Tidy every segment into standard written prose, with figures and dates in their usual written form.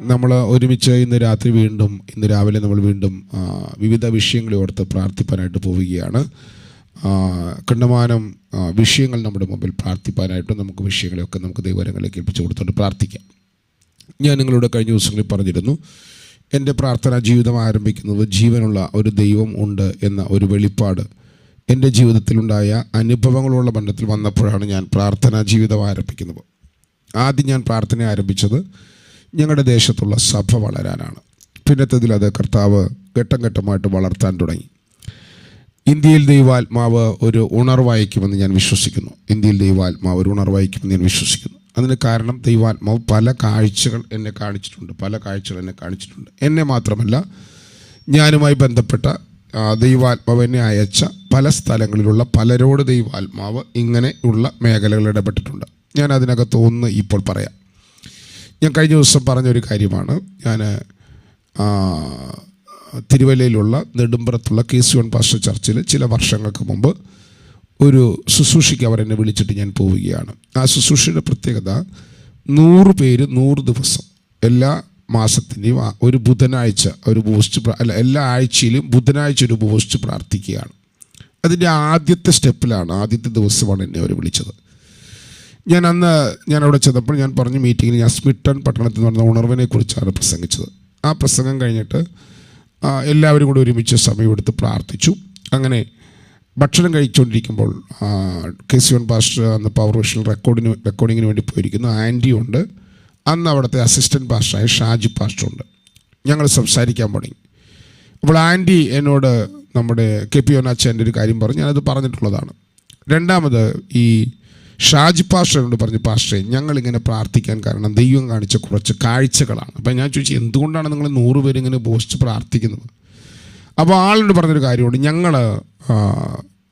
നമ്മൾ ഒരുമിച്ച് ഇന്ന് രാവിലെ നമ്മൾ വീണ്ടും വിവിധ വിഷയങ്ങളെ ഓർത്ത് പ്രാർത്ഥിപ്പാനായിട്ട് പോവുകയാണ്. കണ്ടമാനം വിഷയങ്ങൾ നമ്മുടെ മുമ്പിൽ പ്രാർത്ഥിപ്പാനായിട്ട് നമുക്ക് വിഷയങ്ങളെയൊക്കെ നമുക്ക് ദൈവകരങ്ങളിലേക്ക് ഏൽപ്പിച്ചു കൊടുത്തുകൊണ്ട് പ്രാർത്ഥിക്കാം. ഞാൻ നിങ്ങളോട് കഴിഞ്ഞ ദിവസങ്ങളിൽ പറഞ്ഞിരുന്നു, എൻ്റെ പ്രാർത്ഥനാ ജീവിതം ആരംഭിക്കുന്നത് ജീവനുള്ള ഒരു ദൈവം ഉണ്ട് എന്ന ഒരു വെളിപ്പാട് എൻ്റെ ജീവിതത്തിലുണ്ടായ അനുഭവങ്ങളുള്ള ബന്ധത്തിൽ വന്നപ്പോഴാണ് ഞാൻ പ്രാർത്ഥനാ ജീവിതം ആരംഭിക്കുന്നത്. ആദ്യം ഞാൻ പ്രാർത്ഥന ആരംഭിച്ചത് ഞങ്ങളുടെ ദേശത്തുള്ള സഭ വളരാനാണ്. പിന്നത്തതിൽ അത് കർത്താവ് ഘട്ടം ഘട്ടമായിട്ട് വളർത്താൻ തുടങ്ങി. ഇന്ത്യയിൽ ദൈവാത്മാവ് ഒരു ഉണർവായിക്കുമെന്ന് ഞാൻ വിശ്വസിക്കുന്നു. അതിന് കാരണം ദൈവാത്മാവ് പല കാഴ്ചകൾ എന്നെ കാണിച്ചിട്ടുണ്ട്. എന്നെ മാത്രമല്ല, ഞാനുമായി ബന്ധപ്പെട്ട ദൈവാത്മാവ് എന്നെ അയച്ച പല സ്ഥലങ്ങളിലുള്ള പലരോട് ദൈവാത്മാവ് ഇങ്ങനെയുള്ള മേഖലകളിൽ ഇടപെട്ടിട്ടുണ്ട്. ഞാൻ അതിനകത്ത് ഒന്ന് ഇപ്പോൾ പറയാം. ഞാൻ കഴിഞ്ഞ ദിവസം പറഞ്ഞൊരു കാര്യമാണ്. ഞാൻ തിരുവല്ലയിലുള്ള നെടുമ്പുറത്തുള്ള KC1 പാസ്റ്റർ ചർച്ചിൽ ചില വർഷങ്ങൾക്ക് മുമ്പ് ഒരു ശുശ്രൂഷയ്ക്ക് അവരെന്നെ വിളിച്ചിട്ട് ഞാൻ പോവുകയാണ്. ആ ശുശ്രൂഷയുടെ പ്രത്യേകത 100 പേര് 100 ദിവസം എല്ലാ മാസത്തിൻ്റെയും ഒരു ബുധനാഴ്ച ഒരു എല്ലാ ആഴ്ചയിലും ബുധനാഴ്ച ഒരു ഉപവസിച്ച് പ്രാർത്ഥിക്കുകയാണ്. അതിൻ്റെ ആദ്യത്തെ ദിവസമാണ് എന്നെ അവർ വിളിച്ചത്. ഞാൻ അവിടെ ചെന്നപ്പോൾ ഞാൻ പറഞ്ഞ മീറ്റിങ്ങിൽ ഞാൻ സ്മിട്ടൺ പട്ടണത്തിൽ നടന്ന ഉണർവിനെ കുറിച്ചാണ് പ്രസംഗിച്ചത്. ആ പ്രസംഗം കഴിഞ്ഞിട്ട് എല്ലാവരും കൂടി ഒരുമിച്ച് സമയമെടുത്ത് പ്രാർത്ഥിച്ചു. അങ്ങനെ ഭക്ഷണം കഴിച്ചുകൊണ്ടിരിക്കുമ്പോൾ KC1 പാസ്റ്റർ അന്ന് പവർ വിഷൻ റെക്കോർഡിങ്ങിന് വേണ്ടി പോയിരിക്കുന്നു. ആൻറ്റി ഉണ്ട്, അന്ന് അവിടുത്തെ അസിസ്റ്റൻറ്റ് പാസ്റ്ററായ ഷാജി പാസ്റ്റർ ഉണ്ട്. ഞങ്ങൾ സംസാരിക്കാൻ തുടങ്ങി. അപ്പോൾ ആൻറ്റി എന്നോട് നമ്മുടെ KP യോനാച്ചൻ്റെ ഒരു കാര്യം പറഞ്ഞു. ഞാനത് പറഞ്ഞിട്ടുള്ളതാണ്. രണ്ടാമത് ഈ ഷാജി പാസ്റ്ററിനോട് പറഞ്ഞു, പാസ്റ്ററെ ഞങ്ങളിങ്ങനെ പ്രാർത്ഥിക്കാൻ കാരണം ദൈവം കാണിച്ച കുറച്ച് കാഴ്ചകളാണ്. അപ്പം ഞാൻ ചോദിച്ചു, എന്തുകൊണ്ടാണ് നിങ്ങൾ 100 പേര് ഇങ്ങനെ ഉപവസിച്ച് പ്രാർത്ഥിക്കുന്നത്? അപ്പോൾ ആളിനോട് പറഞ്ഞൊരു കാര്യമുണ്ട്. ഞങ്ങൾ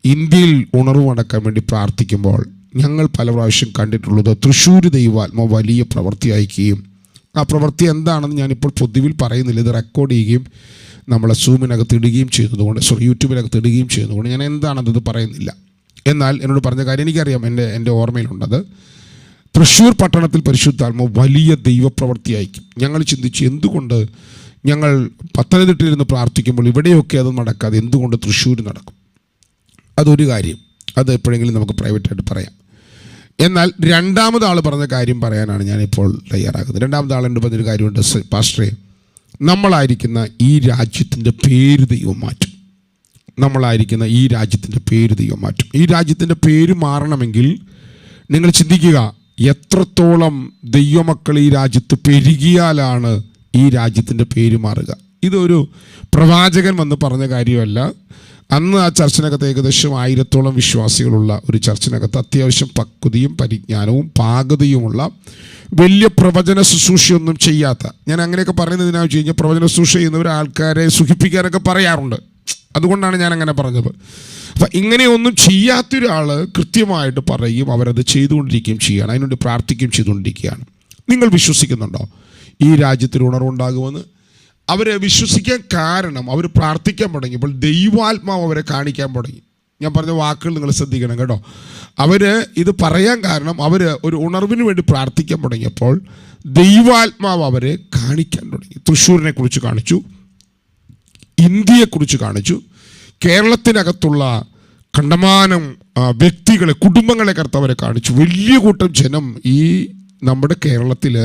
ഇന്ത്യയിൽ ഉണർവ് അടക്കാൻ വേണ്ടി പ്രാർത്ഥിക്കുമ്പോൾ ഞങ്ങൾ പല പ്രാവശ്യം കണ്ടിട്ടുള്ളത് തൃശ്ശൂർ ദൈവാത്മാവ് വലിയ പ്രവൃത്തി അയക്കുകയും ആ പ്രവൃത്തി എന്താണെന്ന് ഞാനിപ്പോൾ പൊതുവിൽ പറയുന്നില്ല. ഇത് റെക്കോർഡ് ചെയ്യുകയും നമ്മളെ യൂട്യൂബിനകത്ത് ഇടുകയും ചെയ്യുന്നതുകൊണ്ട് ഞാൻ എന്താണെന്നത് പറയുന്നില്ല. എന്നാൽ എന്നോട് പറഞ്ഞ കാര്യം എനിക്കറിയാം, എൻ്റെ ഓർമ്മയിലുണ്ടത്. തൃശ്ശൂർ പട്ടണത്തിൽ പരിശുദ്ധാത്മാവ് വലിയ ദൈവപ്രവൃത്തി അയക്കും. ഞങ്ങൾ ചിന്തിച്ചു, എന്തുകൊണ്ട് ഞങ്ങൾ പത്തനംതിട്ടയിരുന്ന് പ്രാർത്ഥിക്കുമ്പോൾ ഇവിടെയൊക്കെ അത് നടക്കാതെ എന്തുകൊണ്ട് തൃശ്ശൂർ നടക്കും? അതൊരു കാര്യം, അത് എപ്പോഴെങ്കിലും നമുക്ക് പ്രൈവറ്റായിട്ട് പറയാം. എന്നാൽ രണ്ടാമത് ആൾ പറഞ്ഞ കാര്യം പറയാനാണ് ഞാനിപ്പോൾ തയ്യാറാക്കുന്നത്. രണ്ടാമത് ആൾ എൻ്റെ പറഞ്ഞൊരു കാര്യമുണ്ട്, പാസ്റ്ററെ നമ്മളായിരിക്കുന്ന ഈ രാജ്യത്തിൻ്റെ പേര് ദൈവം മാറ്റും. ഈ രാജ്യത്തിൻ്റെ പേര് മാറണമെങ്കിൽ നിങ്ങൾ ചിന്തിക്കുക, എത്രത്തോളം ദൈവമക്കൾ ഈ രാജ്യത്ത് പെരുകിയാലാണ് ഈ രാജ്യത്തിൻ്റെ പേര് മാറുക. ഇതൊരു പ്രവാചകൻ വന്ന് പറഞ്ഞ കാര്യമല്ല. അന്ന് ആ ചർച്ചിനകത്ത് ഏകദേശം 1000-ഓളം വിശ്വാസികളുള്ള ഒരു ചർച്ചിനകത്ത് അത്യാവശ്യം പക്വതയും പരിജ്ഞാനവും പാകതയുമുള്ള വലിയ പ്രവചന ശുശ്രൂഷയൊന്നും ചെയ്യാത്ത, ഞാൻ അങ്ങനെയൊക്കെ പറയുന്നതിനാണെന്ന് വെച്ച് കഴിഞ്ഞാൽ പ്രവചന ശുശ്രൂഷ ചെയ്യുന്നവർ ആൾക്കാരെ സുഖിപ്പിക്കാനൊക്കെ പറയാറുണ്ട്. അതുകൊണ്ടാണ് ഞാൻ അങ്ങനെ പറഞ്ഞത്. അപ്പം ഇങ്ങനെയൊന്നും ചെയ്യാത്തൊരാൾ കൃത്യമായിട്ട് പറയും, അവരത് ചെയ്തുകൊണ്ടിരിക്കുകയും ചെയ്യുകയാണ്, അതിനുവേണ്ടി പ്രാർത്ഥിക്കുകയും ചെയ്തുകൊണ്ടിരിക്കുകയാണ്. നിങ്ങൾ വിശ്വസിക്കുന്നുണ്ടോ ഈ രാജ്യത്തിൽ ഉണർവുണ്ടാകുമെന്ന്? അവരെ വിശ്വസിക്കാൻ കാരണം അവർ പ്രാർത്ഥിക്കാൻ തുടങ്ങിയപ്പോൾ ദൈവാത്മാവ് അവരെ കാണിക്കാൻ തുടങ്ങി. ഞാൻ പറഞ്ഞ വാക്കുകൾ നിങ്ങൾ ശ്രദ്ധിക്കണം കേട്ടോ. അവർ ഇത് പറയാൻ കാരണം അവർ ഒരു ഉണർവിന് വേണ്ടി പ്രാർത്ഥിക്കാൻ തുടങ്ങിയപ്പോൾ ദൈവാത്മാവ് അവരെ കാണിക്കാൻ തുടങ്ങി. തൃശ്ശൂരിനെ കുറിച്ച് കാണിച്ചു, ഇന്ത്യയെക്കുറിച്ച് കാണിച്ചു, കേരളത്തിനകത്തുള്ള കണ്ടമാനം വ്യക്തികളെ, കുടുംബങ്ങളെ കർത്താവരെ കാണിച്ചു. വലിയ കൂട്ടം ജനം ഈ നമ്മുടെ കേരളത്തിൽ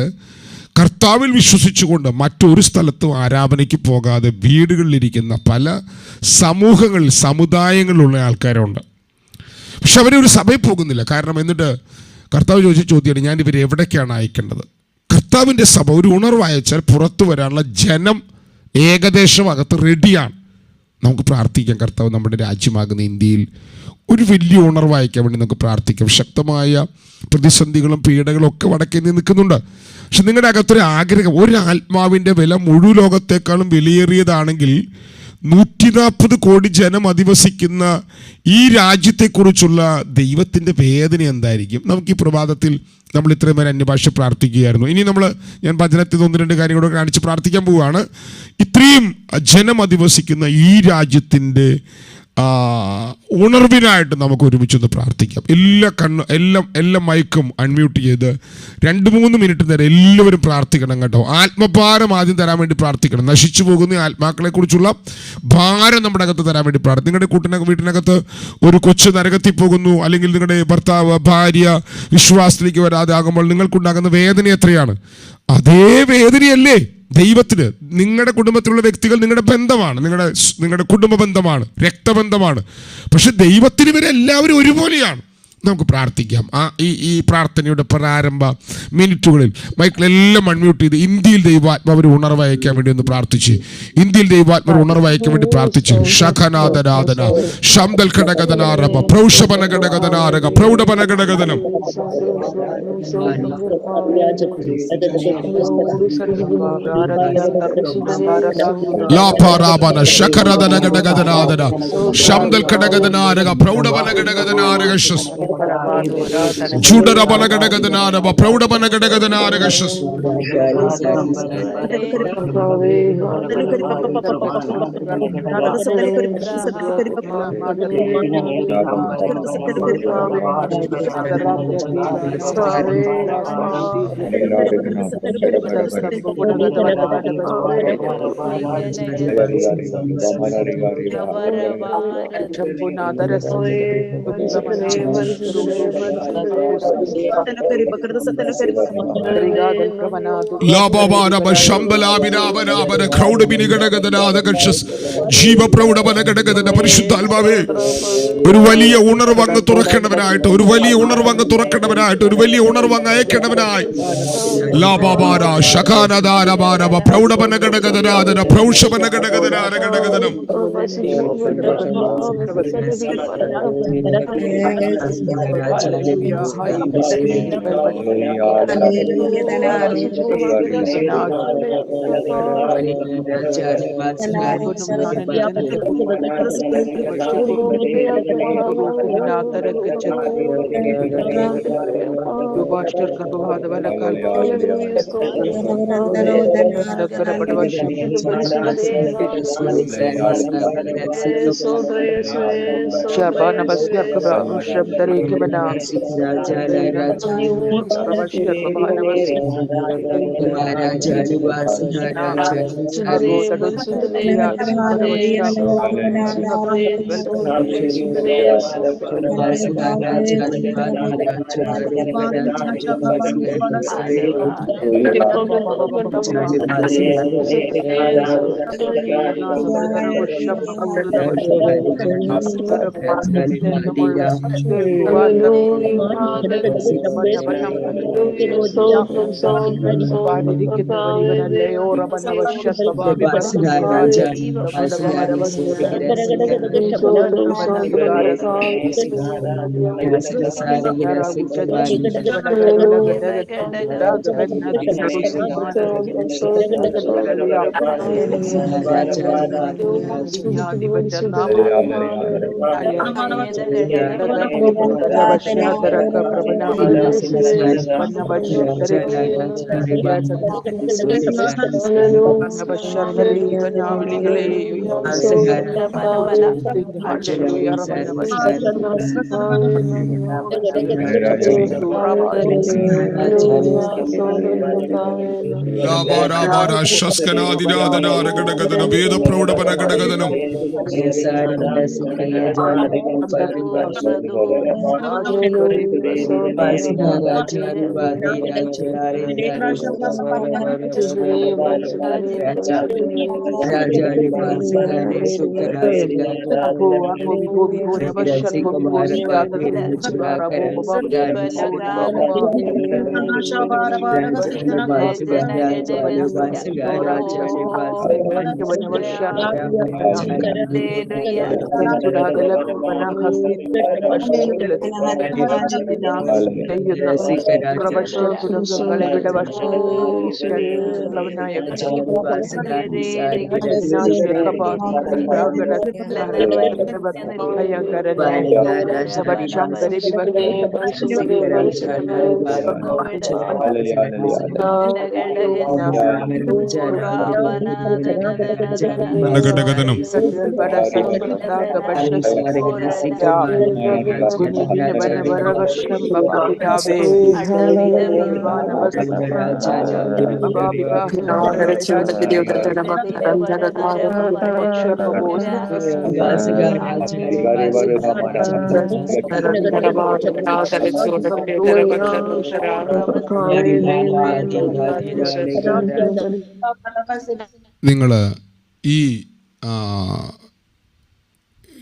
കർത്താവിൽ വിശ്വസിച്ചുകൊണ്ട് മറ്റൊരു സ്ഥലത്തും ആരാധനയ്ക്ക് പോകാതെ വീടുകളിലിരിക്കുന്ന പല സമുദായങ്ങളിലുള്ള ആൾക്കാരുണ്ട്. പക്ഷെ അവരൊരു സഭയിൽ പോകുന്നില്ല. കാരണം എന്നിട്ട് കർത്താവ് ചോദിച്ച ചോദ്യമാണ്, ഞാൻ ഇവരെ എവിടേക്കാണ് അയക്കേണ്ടത്? കർത്താവിൻ്റെ സഭ ഒരു ഉണർവ് അയച്ചാൽ പുറത്തു വരാനുള്ള ജനം ഏകദേശം അകത്ത് റെഡിയാണ്. നമുക്ക് പ്രാർത്ഥിക്കാം, കർത്താവ് നമ്മുടെ രാജ്യമാകുന്ന ഇന്ത്യയിൽ ഒരു വലിയ ഉണർവ് അയക്കാൻ വേണ്ടി നമുക്ക് പ്രാർത്ഥിക്കാം. ശക്തമായ പ്രതിസന്ധികളും പീഡകളും ഒക്കെ വടക്കേ നിൽക്കുന്നുണ്ട്. പക്ഷെ നിങ്ങളുടെ അകത്തൊരു ആഗ്രഹം, ഒരു ആത്മാവിൻ്റെ വില മുഴു ലോകത്തെക്കാളും വിലയേറിയതാണെങ്കിൽ 140 കോടി ജനം അധിവസിക്കുന്ന ഈ രാജ്യത്തെക്കുറിച്ചുള്ള ദൈവത്തിൻ്റെ വേദന എന്തായിരിക്കും? നമുക്ക് ഈ പ്രഭാതത്തിൽ നമ്മൾ ഇത്രയും പേര് അന്യഭാഷ പ്രാർത്ഥിക്കുകയായിരുന്നു. ഇനി ഞാൻ വചനത്തിൽ 1-2 കാര്യങ്ങളൊക്കെ കാണിച്ച് പ്രാർത്ഥിക്കാൻ പോവുകയാണ്. ഇത്രയും ജനം അധിവസിക്കുന്ന ഈ രാജ്യത്തിൻ്റെ ഉണർവിനായിട്ട് നമുക്ക് ഒരുമിച്ചൊന്ന് പ്രാർത്ഥിക്കാം. എല്ലാം മൈക്കും അൺമ്യൂട്ട് ചെയ്ത് 2-3 മിനിറ്റ് നേരം എല്ലാവരും പ്രാർത്ഥിക്കണം കേട്ടോ. ആത്മഭാരം ആദ്യം തരാൻ വേണ്ടി പ്രാർത്ഥിക്കണം. നശിച്ചു പോകുന്ന ആത്മാക്കളെ കുറിച്ചുള്ള ഭാരം നമ്മുടെ അകത്ത് തരാൻ വേണ്ടി പ്രാർത്ഥിക്കും. നിങ്ങളുടെ വീട്ടിനകത്ത് ഒരു കൊച്ചു നരകത്തിൽ പോകുന്നു, അല്ലെങ്കിൽ നിങ്ങളുടെ ഭർത്താവ് ഭാര്യ വിശ്വാസത്തിലേക്ക് വരാതെ ആകുമ്പോൾ നിങ്ങൾക്കുണ്ടാകുന്ന വേദന എത്രയാണ്? അതേ വേദനയല്ലേ ദൈവത്തിന്? നിങ്ങളുടെ കുടുംബത്തിലുള്ള വ്യക്തികൾ നിങ്ങളുടെ ബന്ധമാണ്, നിങ്ങളുടെ കുടുംബ ബന്ധമാണ്, രക്തബന്ധമാണ്. പക്ഷെ ദൈവത്തിന് ഇവരെല്ലാവരും ഒരുപോലെയാണ്. നമുക്ക് പ്രാർത്ഥിക്കാം. ഈ പ്രാർത്ഥനയുടെ പ്രാരംഭ മിനിറ്റുകളിൽ മൈക്കിളെല്ലാം അൺമ്യൂട്ട് ചെയ്ത് ഇന്ത്യയിൽ ദൈവാത്മാവിന് ഉണർവ് അയക്കാൻ വേണ്ടി ഒന്ന് പ്രാർത്ഥിച്ച്, ഇന്ത്യയിൽ ദൈവാത്മാവിന് ഉണർവ് അയക്കാൻ വേണ്ടി പ്രാർത്ഥിച്ച്. ശഖനാദനാദന ശംദൽ ഘടകദനാരഭ പ്രൗഷപന ഘടകദനാരക പ്രൗഢപന ഘടകദനം ലാപാരാബന ശഖരദന ഘടകദനാദന ശംദൽ ഘടകദനാരക പ്രൗഢപന ഘടകദനാരക Judarabanagadagadanaraba, Proudabanagadagadanaragashas. പരിശുദ്ധാത്മാവേ, ഒരു വലിയ ഉണർവ് അങ്ങ് തുറക്കേണ്ടവനായിട്ട്, ഒരു വലിയ ഉണർവ് അങ്ങ് തുറക്കേണ്ടവനായിട്ട്, ഒരു വലിയ ഉണർവ് അങ്ങ് അയക്കേണ്ടവനായി. ലാബാബാര ശഖാനദാരബാരബ പ്രൗഢപനഘടകദനാദന പ്രൗഷപനഘടകദനാരഘടകദനം നിങ്ങൾ ഈ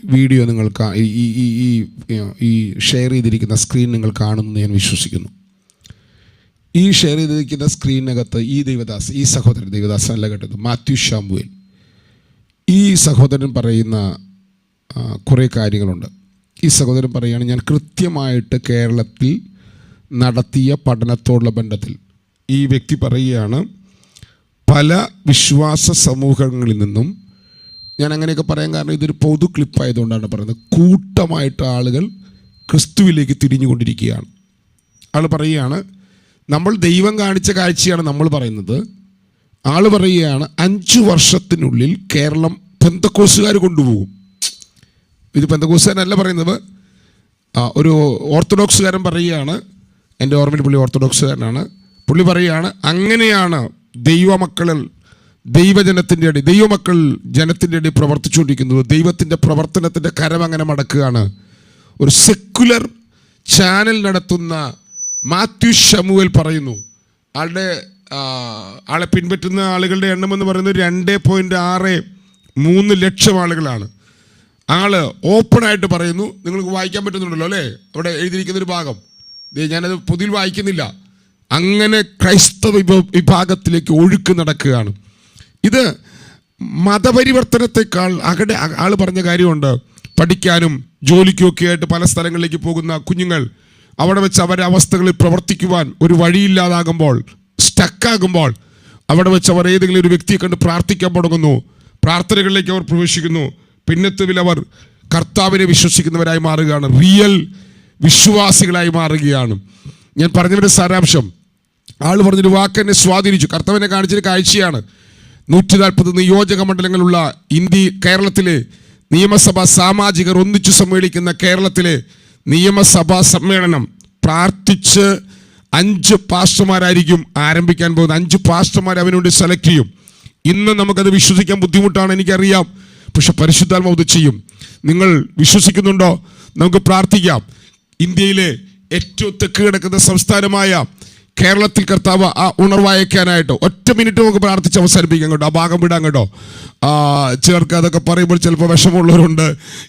വീഡിയോ നിങ്ങൾ ഈ ഷെയർ ചെയ്തിരിക്കുന്ന സ്ക്രീൻ നിങ്ങൾ കാണുമെന്ന് ഞാൻ വിശ്വസിക്കുന്നു. ഈ ഷെയർ ചെയ്തിരിക്കുന്ന സ്ക്രീനകത്ത് ഈ ദേവദാസ്, ഈ സഹോദരൻ, ദേവദാസ് അല്ല കേട്ടത്, മാത്യു ശാമുവേൽ, ഈ സഹോദരൻ പറയുന്ന കുറേ കാര്യങ്ങളുണ്ട്. ഈ സഹോദരൻ പറയുകയാണ്, ഞാൻ കൃത്യമായിട്ട് കേരളത്തിൽ നടത്തിയ പഠനത്തോടുള്ള ബന്ധത്തിൽ ഈ വ്യക്തി പറയുകയാണ്, പല വിശ്വാസ സമൂഹങ്ങളിൽ നിന്നും, ഞാൻ അങ്ങനെയൊക്കെ പറയാൻ കാരണം ഇതൊരു പൊതു ക്ലിപ്പായതുകൊണ്ടാണ് പറയുന്നത്, കൂട്ടമായിട്ട് ആളുകൾ ക്രിസ്തുവിലേക്ക് തിരിഞ്ഞുകൊണ്ടിരിക്കുകയാണ്. ആൾ പറയുകയാണ്, നമ്മൾ ദൈവം കാണിച്ച കാഴ്ചയാണ് നമ്മൾ പറയുന്നത്. ആൾ പറയുകയാണ്, 5 വർഷത്തിനുള്ളിൽ കേരളം പെന്തക്കോസുകാർ കൊണ്ടുപോകും. ഇത് പെന്തക്കോസുകാരനല്ല പറയുന്നത്, ഒരു ഓർത്തഡോക്സുകാരൻ പറയുകയാണ്. എൻ്റെ ഓർമ്മയിൽ പുള്ളി ഓർത്തഡോക്സുകാരനാണ്. പുള്ളി പറയുകയാണ്, അങ്ങനെയാണ് ദൈവമക്കൾ ജനത്തിൻ്റെ ഇടയിൽ പ്രവർത്തിച്ചുകൊണ്ടിരിക്കുന്നത്. ദൈവത്തിൻ്റെ പ്രവർത്തനത്തിൻ്റെ കരം അങ്ങനെ മടക്കുകയാണ്. ഒരു സെക്കുലർ ചാനൽ നടത്തുന്ന മാത്യു ശമുവേൽ പറയുന്നു, ആളെ പിൻപറ്റുന്ന ആളുകളുടെ എണ്ണം എന്ന് പറയുന്നത് 2.63 ലക്ഷം ആളുകളാണ്. ആള് ഓപ്പണായിട്ട് പറയുന്നു, നിങ്ങൾക്ക് വായിക്കാൻ പറ്റുന്നുണ്ടല്ലോ അല്ലേ, അവിടെ എഴുതിയിരിക്കുന്നൊരു ഭാഗം, ഞാനത് പൊതുവിൽ വായിക്കുന്നില്ല. അങ്ങനെ ക്രൈസ്തവ വിഭാഗത്തിലേക്ക് ഒഴുക്ക് നടക്കുകയാണ്. ഇത് മതപരിവർത്തനത്തെക്കാൾ ആൾ പറഞ്ഞ കാര്യമുണ്ട്. പഠിക്കാനും ജോലിക്കുമൊക്കെ ആയിട്ട് പല സ്ഥലങ്ങളിലേക്ക് പോകുന്ന കുഞ്ഞുങ്ങൾ അവിടെ വെച്ച് അവരുടെ അവസ്ഥകളിൽ പ്രവർത്തിക്കുവാൻ ഒരു വഴിയില്ലാതാകുമ്പോൾ, സ്റ്റക്കാകുമ്പോൾ, അവിടെ വെച്ച് അവർ ഏതെങ്കിലും ഒരു വ്യക്തിയെ കണ്ട് പ്രാർത്ഥിക്കാൻ തുടങ്ങുന്നു. പ്രാർത്ഥനകളിലേക്ക് അവർ പ്രവേശിക്കുന്നു. പിന്നത്തുവിൽ അവർ കർത്താവിനെ വിശ്വസിക്കുന്നവരായി മാറുകയാണ്, റിയൽ വിശ്വാസികളായി മാറുകയാണ്. ഞാൻ പറഞ്ഞതിൻ്റെ സാരാംശം, ആൾ പറഞ്ഞൊരു വാക്ക് എന്നെ സ്വാധീനിച്ചു. കർത്താവിനെ കാണിച്ചൊരു കാഴ്ചയാണ്. 140 നിയോജക മണ്ഡലങ്ങളുള്ള കേരളത്തിലെ നിയമസഭാ സാമാജികർ ഒന്നിച്ചു സമ്മേളിക്കുന്ന കേരളത്തിലെ നിയമസഭാ സമ്മേളനം പ്രാർത്ഥിച്ച് 5 പാസ്റ്റർമാരായിരിക്കും ആരംഭിക്കാൻ പോകുന്നത്. 5 പാസ്റ്റർമാർ അവനുവേണ്ടി സെലക്ട് ചെയ്യും. ഇന്ന് നമുക്കത് വിശ്വസിക്കാൻ ബുദ്ധിമുട്ടാണ്, എനിക്കറിയാം. പക്ഷെ പരിശുദ്ധാത്മാവ് ഇത് ചെയ്യും. നിങ്ങൾ വിശ്വസിക്കുന്നുണ്ടോ? നമുക്ക് പ്രാർത്ഥിക്കാം. ഇന്ത്യയിലെ ഏറ്റവും തെക്ക് കിടക്കുന്ന സംസ്ഥാനമായ കേരളത്തിൽ കർത്താവ് ആ ഉണർവയക്കാനായിട്ട് 1 മിനിറ്റ് നമുക്ക് പ്രാർത്ഥിച്ച് അവസാനിപ്പിക്കാം കേട്ടോ. ആ ഭാഗം വിടാൻ കേട്ടോ. ചിലർക്ക് അതൊക്കെ പറയുമ്പോൾ ചിലപ്പോൾ വിഷമമുള്ളവരുണ്ട്.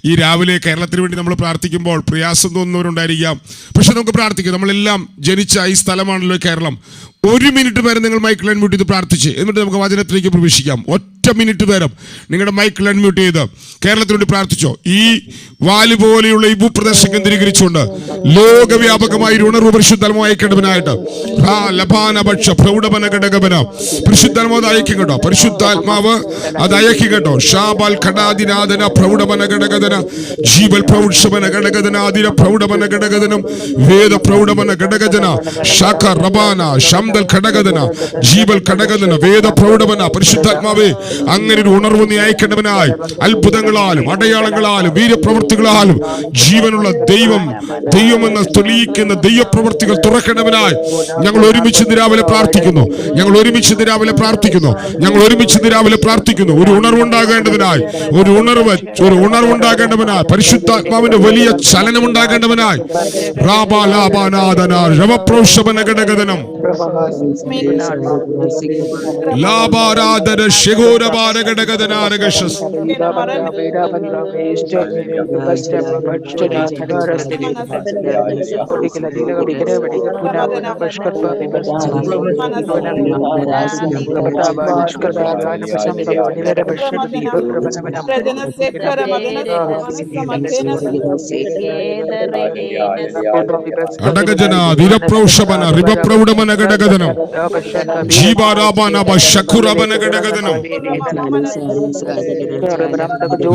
ഈ രാവിലെ കേരളത്തിന് വേണ്ടി നമ്മൾ പ്രാർത്ഥിക്കുമ്പോൾ പ്രയാസം തോന്നുന്നവരുണ്ടായിരിക്കാം. പക്ഷെ നമുക്ക് പ്രാർത്ഥിക്കാം. നമ്മളെല്ലാം ജനിച്ച ഈ സ്ഥലമാണല്ലോ കേരളം. 1 മിനിറ്റ് നേരം നിങ്ങൾ മൈക്കിൾ അൺമ്യൂട്ട് ചെയ്ത് പ്രാർത്ഥിച്ച് എന്നിട്ട് നമുക്ക് വചനത്തിലേക്ക് പ്രവേശിക്കാം. 1 മിനിറ്റ് നേരം നിങ്ങളുടെ മൈക്കിൾ അൺമ്യൂട്ട് ചെയ്ത് കേരളത്തിന് വേണ്ടി പ്രാർത്ഥിച്ചോ. ഈ വാലി പോലെയുള്ള ഈ ഭൂപ്രദേശം കേന്ദ്രീകരിച്ചുകൊണ്ട് ലോകവ്യാപകമായ ഒരു ഉണർവ് പരിശുദ്ധാത്മാവ് അയക്കേണ്ടവനായിട്ട് പരിശുദ്ധാത്മാവ് അയക്കും കേട്ടോ. പരിശുദ്ധാത്മാവ് അത് അയക്കും കേട്ടോ. ഷാബാൽ ഘടാദിനാദന പ്രൗഢമന ഘടകദന ജീവൽ പ്രൗഢമന ഘടകദനാദിന പ്രൗഢമന ഘടകദനം വേദ പ്രൗഢമന ഘടകജന ശാഖ റബാന ശംദൽ ഘടകദന ജീവൽ ഘടകദന വേദ പ്രൗഢമന. പരിശുദ്ധാത്മാവേ, അങ്ങനെ ഒരു ഉണർവ് നീ അയക്കേണ്ടവനായി അത്ഭുതങ്ങളാലും അടയാളങ്ങളാലും വീര്യപ്രവൃത്തികളാലും ജീവനുള്ള ദൈവമെന്ന് തെളിയിക്കുന്ന ദൈവപ്രവൃത്തികൾ തുറക്കേണ്ടവനായി ഞങ്ങൾ ഒരുമിച്ച് രാവിലെ പ്രാർത്ഥിക്കുന്നു. ഒരു ഉണർവുണ്ടാകേണ്ടതിനായി പരിശുദ്ധാത്മാവിന്റെ വലിയ ചലനമുണ്ടാകേണ്ടവനായി അടകജന ദിരപ്രൗഷമന റിപപ്രൗഢമന ഘടകധനം ജീവാരാബാനബ ശഖുരബന ഘടകധനം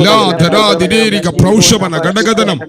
ലാധരാദിരേരിക പ്രൗഷവന ഘടകധനം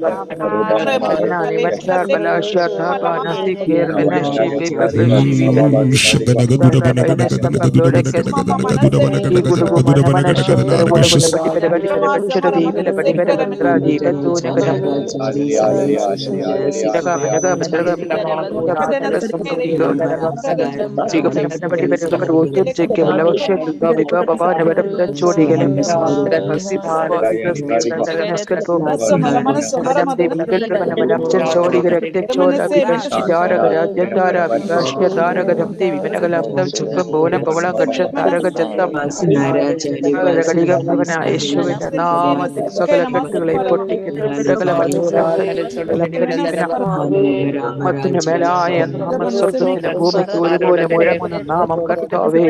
നാമം കർത്താവേ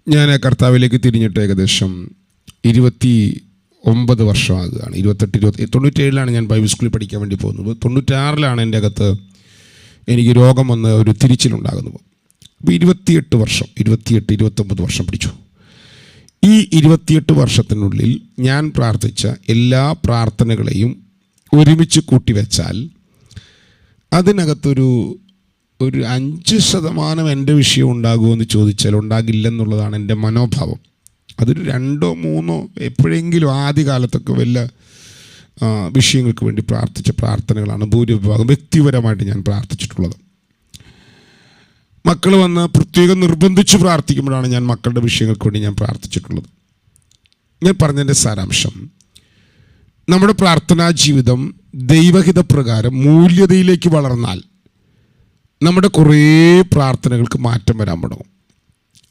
ഞാൻ കർത്താവിലേക്ക് തിരിഞ്ഞിട്ട് ഏകദേശം 29 വർഷമാകുകയാണ്. 97 ഞാൻ ബൈബിൾ സ്കൂളിൽ പഠിക്കാൻ വേണ്ടി പോകുന്നത്. 96 എൻ്റെ അകത്ത് എനിക്ക് രോഗം വന്ന് ഒരു തിരിച്ചിലുണ്ടാകുന്നത്. അപ്പോൾ 29 വർഷം പിടിച്ചു. ഈ 28 വർഷത്തിനുള്ളിൽ ഞാൻ പ്രാർത്ഥിച്ച എല്ലാ പ്രാർത്ഥനകളെയും ഒരുമിച്ച് കൂട്ടിവെച്ചാൽ അതിനകത്തൊരു 5% എൻ്റെ വിഷയം ഉണ്ടാകുമെന്ന് ചോദിച്ചാൽ ഉണ്ടാകില്ലെന്നുള്ളതാണ് എൻ്റെ മനോഭാവം. അതൊരു 2-3 എപ്പോഴെങ്കിലും ആദ്യകാലത്തൊക്കെ വല്ല വിഷയങ്ങൾക്ക് വേണ്ടി പ്രാർത്ഥിച്ച പ്രാർത്ഥനകളാണ് ഭൂരിഭാഗം വ്യക്തിപരമായിട്ട് ഞാൻ പ്രാർത്ഥിച്ചിട്ടുള്ളത്. മക്കൾ വന്ന് പ്രത്യേകം നിർബന്ധിച്ച് പ്രാർത്ഥിക്കുമ്പോഴാണ് ഞാൻ മക്കളുടെ വിഷയങ്ങൾക്ക് വേണ്ടി ഞാൻ പ്രാർത്ഥിച്ചിട്ടുള്ളത്. ഞാൻ പറഞ്ഞതിൻ്റെ സാരാംശം, നമ്മുടെ പ്രാർത്ഥനാ ജീവിതം ദൈവഹിത പ്രകാരം മൂല്യതയിലേക്ക് വളർന്നാൽ നമ്മുടെ കുറേ പ്രാർത്ഥനകൾക്ക് മാറ്റം വരാൻ തുടങ്ങും.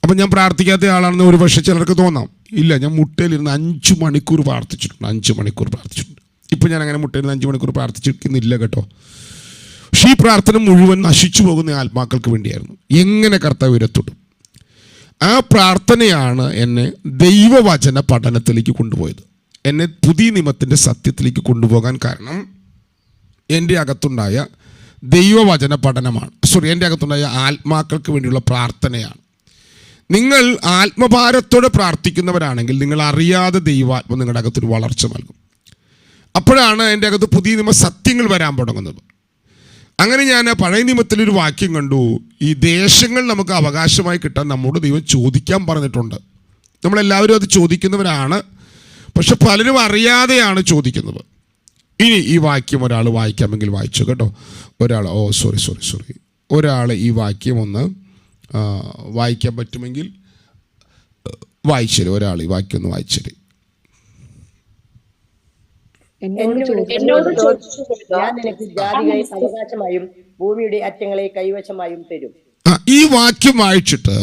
അപ്പം ഞാൻ പ്രാർത്ഥിക്കാത്ത ആളാണെന്ന് ഒരു പക്ഷേ ചിലർക്ക് തോന്നാം. ഇല്ല, ഞാൻ മുട്ടയിലിരുന്ന് 5 മണിക്കൂർ പ്രാർത്ഥിച്ചിട്ടുണ്ട്. ഇപ്പം ഞാൻ അങ്ങനെ മുട്ടയിലിരുന്ന് 5 മണിക്കൂർ പ്രാർത്ഥിച്ചിരിക്കുന്നില്ല കേട്ടോ. പക്ഷേ ഈ പ്രാർത്ഥന മുഴുവൻ നശിച്ചു പോകുന്ന ആത്മാക്കൾക്ക് വേണ്ടിയായിരുന്നു. എങ്ങനെ കർത്താവ് ഉയരത്തുള്ളൂ. ആ പ്രാർത്ഥനയാണ് എന്നെ ദൈവവചന പഠനത്തിലേക്ക് കൊണ്ടുപോയത്. എന്നെ പുതിയ നിയമത്തിൻ്റെ സത്യത്തിലേക്ക് കൊണ്ടുപോകാൻ കാരണം എൻ്റെ അകത്തുണ്ടായ ദൈവവചന പഠനമാണ്. എൻ്റെ അകത്തുണ്ടായ ആത്മാക്കൾക്ക് വേണ്ടിയുള്ള പ്രാർത്ഥനയാണ്. നിങ്ങൾ ആത്മഭാരത്തോടെ പ്രാർത്ഥിക്കുന്നവരാണെങ്കിൽ നിങ്ങൾ അറിയാതെ ദൈവാത്മ നിങ്ങളുടെ അകത്തൊരു വളർച്ച നൽകും. അപ്പോഴാണ് എൻ്റെ അകത്ത് പുതിയ നിയമ സത്യങ്ങൾ വരാൻ തുടങ്ങുന്നത്. അങ്ങനെ ഞാൻ പഴയ നിയമത്തിലൊരു വാക്യം കണ്ടു. ഈ ദേശങ്ങൾ നമുക്ക് അവകാശമായി കിട്ടാൻ നമ്മോട് ദൈവം ചോദിക്കാൻ പറഞ്ഞിട്ടുണ്ട്. നമ്മളെല്ലാവരും അത് ചോദിക്കുന്നവരാണ്, പക്ഷെ പലരും അറിയാതെയാണ് ചോദിക്കുന്നത്. ഇനി ഈ വാക്യം ഒരാൾ വായിക്കാമെങ്കിൽ വായിച്ചു കേട്ടോ. ഒരാൾ സോറി ഒരാൾ ഈ വാക്യം ഒന്ന് വായിക്കാൻ പറ്റുമെങ്കിൽ വായിച്ചേരും. ഒരാൾ ഈ വാക്യം ഒന്ന് വായിച്ചേരും. എന്നോട് ചോദിച്ചു, ഞാൻ നിനക്ക് ജാതികളെ അവകാശമായും ഭൂമിയുടെ അറ്റങ്ങളെ കൈവശമായും തരും. ഈ വാക്യം വായിച്ചിട്ട്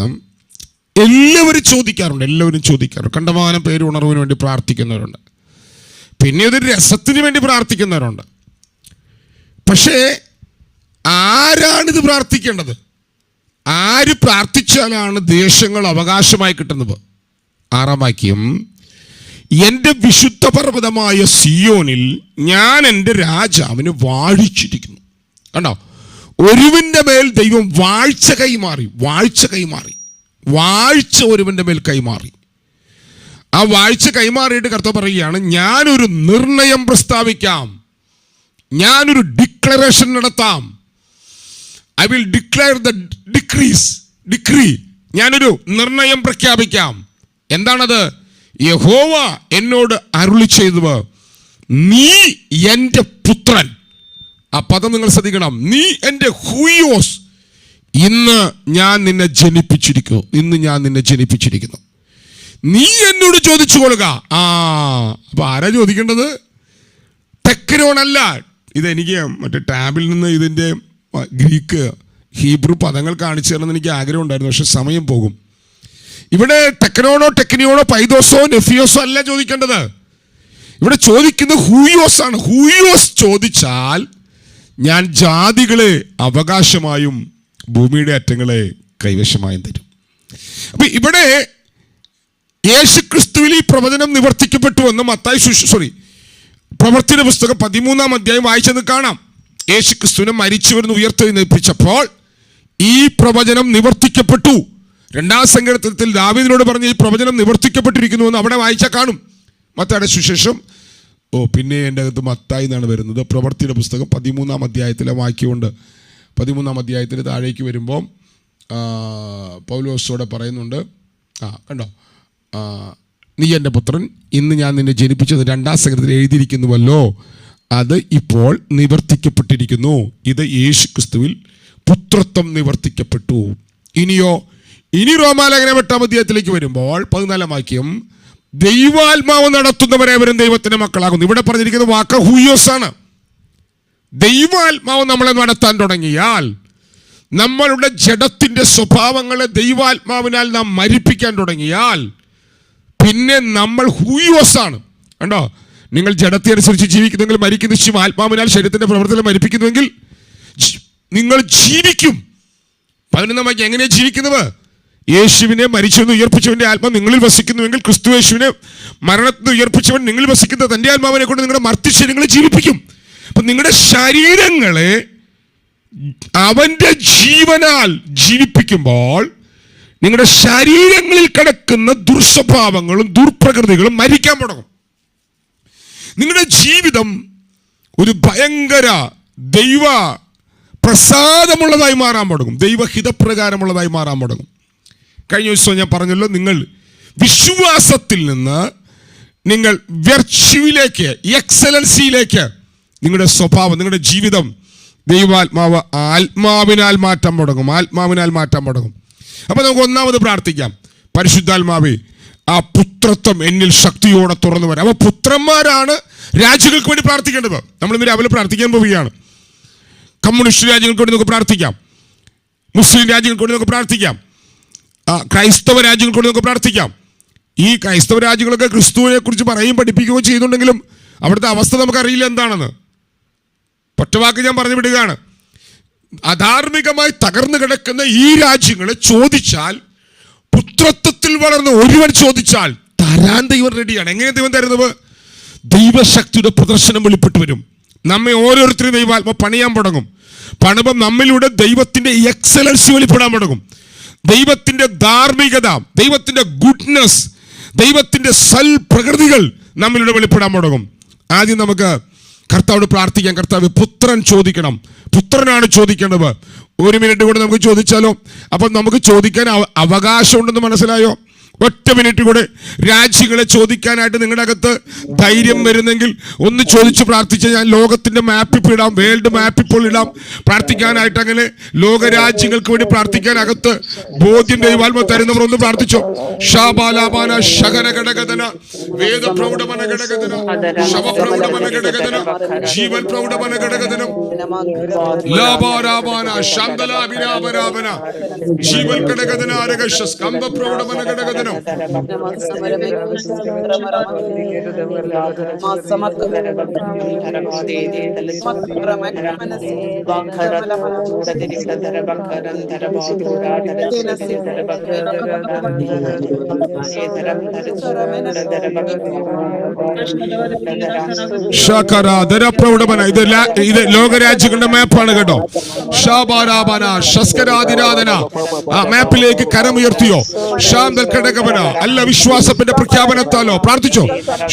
എല്ലാവരും ചോദിക്കാറുണ്ട്. കണ്ടമാനം പേര് ഉണർവിന് വേണ്ടി പ്രാർത്ഥിക്കുന്നവരുണ്ട്, പിന്നെ ഇതൊരു രസത്തിന് വേണ്ടി പ്രാർത്ഥിക്കുന്നവരുണ്ട്. പക്ഷേ ആരാണിത് പ്രാർത്ഥിക്കേണ്ടത്? ആര് പ്രാർത്ഥിച്ചാലാണ് ദേശങ്ങൾ അവകാശമായി കിട്ടുന്നത്? 6-ാം വാക്യം, എൻ്റെ വിശുദ്ധ പർവ്വതമായ സിയോനിൽ ഞാൻ എൻ്റെ രാജാവിന് വാഴിച്ചിരിക്കുന്നു. കണ്ടോ, ഒരുവന്റെ മേൽ ദൈവം വാഴ്ച കൈമാറി. വാഴ്ച ഒരുവന്റെ മേൽ കൈമാറി. ആ വാഴ്ച കൈമാറിയിട്ട് കർത്താവ് പറയുകയാണ്, ഞാനൊരു നിർണയം പ്രസ്താവിക്കാം, ഞാനൊരു ഡിക്ലറേഷൻ നടത്താം. I will declare the decree. ഞാനൊരു നിർണയം പ്രഖ്യാപിക്കാം. എന്താണത്? യഹോവ എന്നോട് അരുളി ചെയ്തത്, നീ എൻ്റെ പുത്രൻ. ആ പദം നിങ്ങൾ ശ്രദ്ധിക്കണം. നീ എൻ്റെ ഹൂയോസ്. ഇന്ന് ഞാൻ നിന്നെ ജനിപ്പിച്ചിരിക്കുന്നു. നീ എന്നോട് ചോദിച്ചു കൊള്ളുക. അപ്പൊ ആരാ ചോദിക്കേണ്ടത്? ടെക്നോണല്ല. ഇതെനിക്ക് മറ്റേ ടാബിൽ നിന്ന് ഇതിൻ്റെ ഗ്രീക്ക് ഹീബ്രു പദങ്ങൾ കാണിച്ചു തരണമെന്ന് എനിക്ക് ആഗ്രഹം ഉണ്ടായിരുന്നു, പക്ഷെ സമയം പോകും. ഇവിടെ ടെക്നിയോണോ പൈദോസോ നെഫിയോസോ അല്ല ചോദിക്കേണ്ടത്. ഇവിടെ ചോദിക്കുന്നത് ഹൂയോസ് ആണ്. ഹൂയോസ് ചോദിച്ചാൽ ഞാൻ ജാതികളെ അവകാശമായും ഭൂമിയുടെ അറ്റങ്ങളെ കൈവശമായും തരും. അപ്പൊ ഇവിടെ യേശുക്രിസ്തുവിൽ ഈ പ്രവചനം നിവർത്തിക്കപ്പെട്ടു എന്ന് പ്രവൃത്തിയുടെ പുസ്തകം 13-ാം അധ്യായം വായിച്ചത് കാണാം. യേശുക്രിസ്തുവിനെ മരിച്ചവരെന്ന് ഉയർത്തെഴുന്നേൽപ്പിച്ചപ്പോൾ ഈ പ്രവചനം നിവർത്തിക്കപ്പെട്ടു. 2-ാം സങ്കീർത്തനത്തിൽ ദാവീദിനോട് പറഞ്ഞ ഈ പ്രവചനം നിവർത്തിക്കപ്പെട്ടിരിക്കുന്നു എന്ന് അവിടെ വായിച്ചാൽ കാണും. മത്തായിയുടെ സുവിശേഷം പിന്നെ എൻ്റെ അകത്ത് മത്തായി എന്നാണ് വരുന്നത്. പ്രവൃത്തിയുടെ പുസ്തകം 13-ാം അധ്യായത്തിലെ വാക്യമുണ്ട്. 13-ാം അധ്യായത്തിൽ താഴേക്ക് വരുമ്പോൾ പൗലോസോടെ പറയുന്നുണ്ട്, കണ്ടോ, നീ എൻ്റെ പുത്രൻ, ഇന്ന് ഞാൻ നിന്നെ ജനിപ്പിച്ചത് 2-ാം സങ്കീർത്തനത്തിൽ എഴുതിയിരിക്കുന്നുവല്ലോ, അത് ഇപ്പോൾ നിവർത്തിക്കപ്പെട്ടിരിക്കുന്നു. ഇത് യേശുക്രിസ്തുവിൽ പുത്രത്വം നിവർത്തിക്കപ്പെട്ടു. ഇനി റോമാലേഖനം 8-ാം അധ്യായത്തിലേക്ക് വരുമ്പോൾ 14-ാം വാക്യം, ദൈവാത്മാവ് നടത്തുന്നവരേവരും ദൈവത്തിന്റെ മക്കളാകുന്നു. ഇവിടെ പറഞ്ഞിരിക്കുന്ന വാക്ക് ഹൂയോസ് ആണ്. ദൈവാത്മാവ് നമ്മളെ നടത്താൻ തുടങ്ങിയാൽ, നമ്മളുടെ ജഡത്തിന്റെ സ്വഭാവങ്ങളെ ദൈവാത്മാവിനാൽ നാം മരിപ്പിക്കാൻ തുടങ്ങിയാൽ, പിന്നെ നമ്മൾ ഹൂയോസ് ആണ്. കണ്ടോ, നിങ്ങൾ ജഡത്തെ അനുസരിച്ച് ജീവിക്കുന്നെങ്കിൽ മരിക്കുന്ന ശിവ, ആത്മാവിനാൽ ശരീരത്തിന്റെ പ്രവർത്തനം മരിപ്പിക്കുന്നുവെങ്കിൽ നിങ്ങൾ ജീവിക്കും. 11-ാം വാക്യം എങ്ങനെയാണ് ജീവിക്കുന്നത്? യേശുവിനെ മരിച്ചെന്ന് ഉയർപ്പിച്ചവന്റെ ആത്മാവ് നിങ്ങളിൽ വസിക്കുന്നുവെങ്കിൽ, ക്രിസ്തു യേശുവിനെ മരണത്തിന് ഉയർപ്പിച്ചവൻ നിങ്ങളിൽ വസിക്കുന്ന തന്റെ ആത്മാവിനെ കൊണ്ട് നിങ്ങളുടെ മർത്യശരീരങ്ങളെ ജീവിപ്പിക്കും. അപ്പൊ നിങ്ങളുടെ ശരീരങ്ങളെ അവന്റെ ജീവനാൽ ജീവിപ്പിക്കുമ്പോൾ നിങ്ങളുടെ ശരീരങ്ങളിൽ കിടക്കുന്ന ദുർസ്വഭാവങ്ങളും ദുർപ്രകൃതികളും മരിക്കാൻ തുടങ്ങും. നിങ്ങളുടെ ജീവിതം ഒരു ഭയങ്കര ദൈവ പ്രസാദമുള്ളതായി മാറാൻ തുടങ്ങും, ദൈവഹിതപ്രകാരമുള്ളതായി മാറാൻ തുടങ്ങും. കഴിഞ്ഞ ദിവസം ഞാൻ പറഞ്ഞല്ലോ, നിങ്ങൾ വിശ്വാസത്തിൽ നിന്ന് നിങ്ങൾ വെർച്യുവിലേക്ക്, എക്സലൻസിയിലേക്ക് നിങ്ങളുടെ സ്വഭാവം, നിങ്ങളുടെ ജീവിതം ആത്മാവിനാൽ മാറ്റാൻ തുടങ്ങും. അപ്പൊ നമുക്ക് ഒന്നാമത് പ്രാർത്ഥിക്കാം, പരിശുദ്ധാത്മാവേ, ആ പുത്രത്വം എന്നിൽ ശക്തിയോടെ തുറന്നു വരാം. അപ്പൊ പുത്രന്മാരാണ് രാജ്യങ്ങൾക്ക് വേണ്ടി പ്രാർത്ഥിക്കേണ്ടത്. നമ്മൾ ഇന്ന് രാവിലെ പ്രാർത്ഥിക്കാൻ പോവുകയാണ്. കമ്മ്യൂണിസ്റ്റ് രാജ്യങ്ങൾക്ക് വേണ്ടി നമുക്ക് പ്രാർത്ഥിക്കാം, മുസ്ലിം രാജ്യങ്ങൾക്ക് വേണ്ടി നമുക്ക് പ്രാർത്ഥിക്കാം, ക്രൈസ്തവ രാജ്യങ്ങൾക്ക് വേണ്ടി നമുക്ക് പ്രാർത്ഥിക്കാം. ഈ ക്രൈസ്തവ രാജ്യങ്ങളൊക്കെ ക്രിസ്തുവിനെ കുറിച്ച് പറയുകയും പഠിപ്പിക്കുകയും ചെയ്യുന്നുണ്ടെങ്കിലും അവിടുത്തെ അവസ്ഥ നമുക്കറിയില്ല എന്താണെന്ന്. ഒറ്റവാക്ക് ഞാൻ പറഞ്ഞു വിടുകയാണ്. അധാർമികമായി തകർന്നു കിടക്കുന്ന ഈ രാജ്യങ്ങളെ ചോദിച്ചാൽ, പുത്രത്വത്തിൽ വളർന്ന് ഒരുവൻ ചോദിച്ചാൽ തരാൻ ദൈവം റെഡിയാണ്. എങ്ങനെ ദൈവം തരുന്നത്? ദൈവശക്തിയുടെ പ്രദർശനം വെളിപ്പെട്ട് വരും. നമ്മെ ഓരോരുത്തരും ദൈവാത്മ പണിയാൻ തുടങ്ങും. പണിയുമ്പോൾ നമ്മിലൂടെ ദൈവത്തിന്റെ എക്സലൻസ് വെളിപ്പെടാൻ തുടങ്ങും. ദൈവത്തിന്റെ ധാർമ്മികത, ദൈവത്തിന്റെ ഗുഡ്നെസ്, ദൈവത്തിന്റെ പ്രകൃതികൾ നമ്മിലൂടെ വെളിപ്പെടാൻ തുടങ്ങും. ആദ്യം നമുക്ക് കർത്താവോട് പ്രാർത്ഥിക്കാം. കർത്താവ്, പുത്രൻ ചോദിക്കണം. പുത്രനാണ് ചോദിക്കേണ്ടത്. 1 മിനിറ്റ് കൂടെ നമുക്ക് ചോദിച്ചാലോ? അപ്പം നമുക്ക് ചോദിക്കാൻ അവകാശമുണ്ടെന്ന് മനസ്സിലായോ? ഒറ്റ മിനിറ്റ് കൂടെ രാജ്യങ്ങളെ ചോദിക്കാനായിട്ട് നിങ്ങളുടെ അകത്ത് ധൈര്യം വരുന്നെങ്കിൽ ഒന്ന് ചോദിച്ച് പ്രാർത്ഥിച്ച് ഞാൻ ലോകത്തിന്റെ മാപ്പിൽ ഇടാം, വേൾഡ് മാപ്പിൽ ഇപ്പോൾ ഇടാം പ്രാർത്ഥിക്കാനായിട്ട്. അങ്ങനെ ലോകരാജ്യങ്ങൾക്ക് വേണ്ടി പ്രാർത്ഥിക്കാൻ അകത്ത് ബോധ്യം ദൈവാത്മ തരുന്നവർ ഒന്ന് പ്രാർത്ഥിച്ചോ. ഷാബാലാബാന ശകന ഘടകതന വേദ പ്രൗഢമന ഘടകതന ശവപ്രൗഢമന ഘടകതന ജീവൻ പ്രൗഢമന ഘടകതനം ലാബാരാബാന ശാന്തലാഭിരാപരാപന ജീവൻ ഘടകതന ആരകശ സ്കംഭ പ്രൗഢമന ഘടകതന ഇത് ലോകരാജ്യങ്ങളുടെ മാപ്പാണ് കേട്ടോ. ഷാബാരാബാന ശസ്കരാതിരാധന ആ മാപ്പിലേക്ക് കരമുയർത്തിയോ. ഷാന്തൽ ഘടകവന അല്ല വിശ്വാസത്തിന്റെ പ്രഖ്യാപനത്താലോ പ്രാർത്ഥിച്ചോ.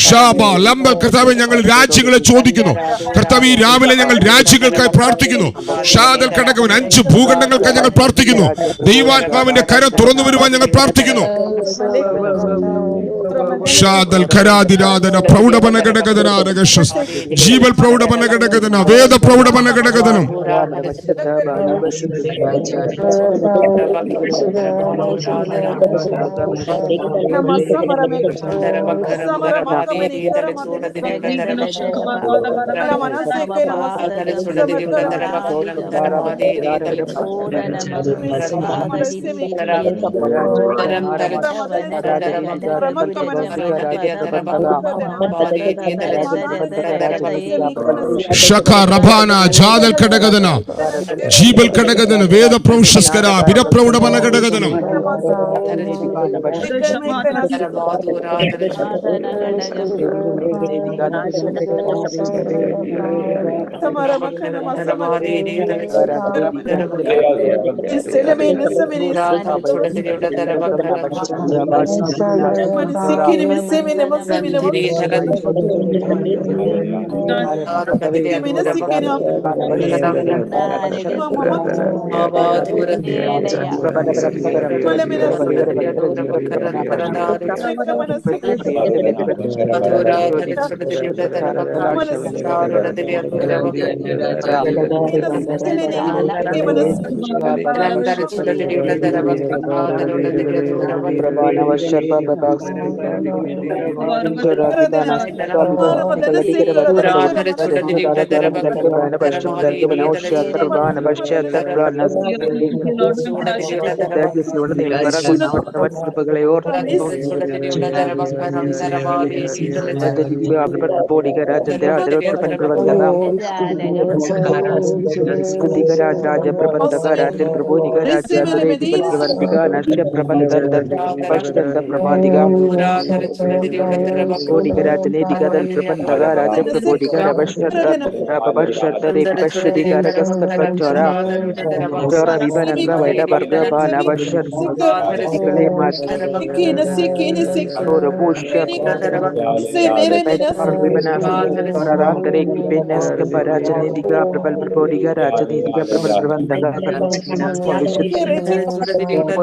ഷാബ ലംബൽ കർത്താവേ, ഞങ്ങൾ രാജ്യങ്ങളെ ചോദിക്കുന്നു. കർത്താവ്, ഈ രാവിലെ ഞങ്ങൾ രാജ്യങ്ങൾക്കായി പ്രാർത്ഥിക്കുന്നു. ഷാദൽ ഘടകവൻ 5 ഭൂഖണ്ഡങ്ങൾക്കായി ഞങ്ങൾ പ്രാർത്ഥിക്കുന്നു. ദൈവാത്മാവിന്റെ കരം തുറന്നു വരുവാൻ ഞങ്ങൾ പ്രാർത്ഥിക്കുന്നു. ഷാദൽ ഖരാദിരാധന പ്രൗഢമന ഘടകതനാരകശസ് ജീവൽ പ്രൗഢമന ഘടകതന വേദ പ്രൗഢമന ഘടകതനം ಶಖ ರಭಾನ ಜಾದಲ್ ಕಡಗದನ ಜೀಬಲ್ ಕಡಗದನ ವೇದ ಪ್ರೌಷಸ್ಕರ ವಿರಪ್ರೌಢವನ ಕಡಗದನ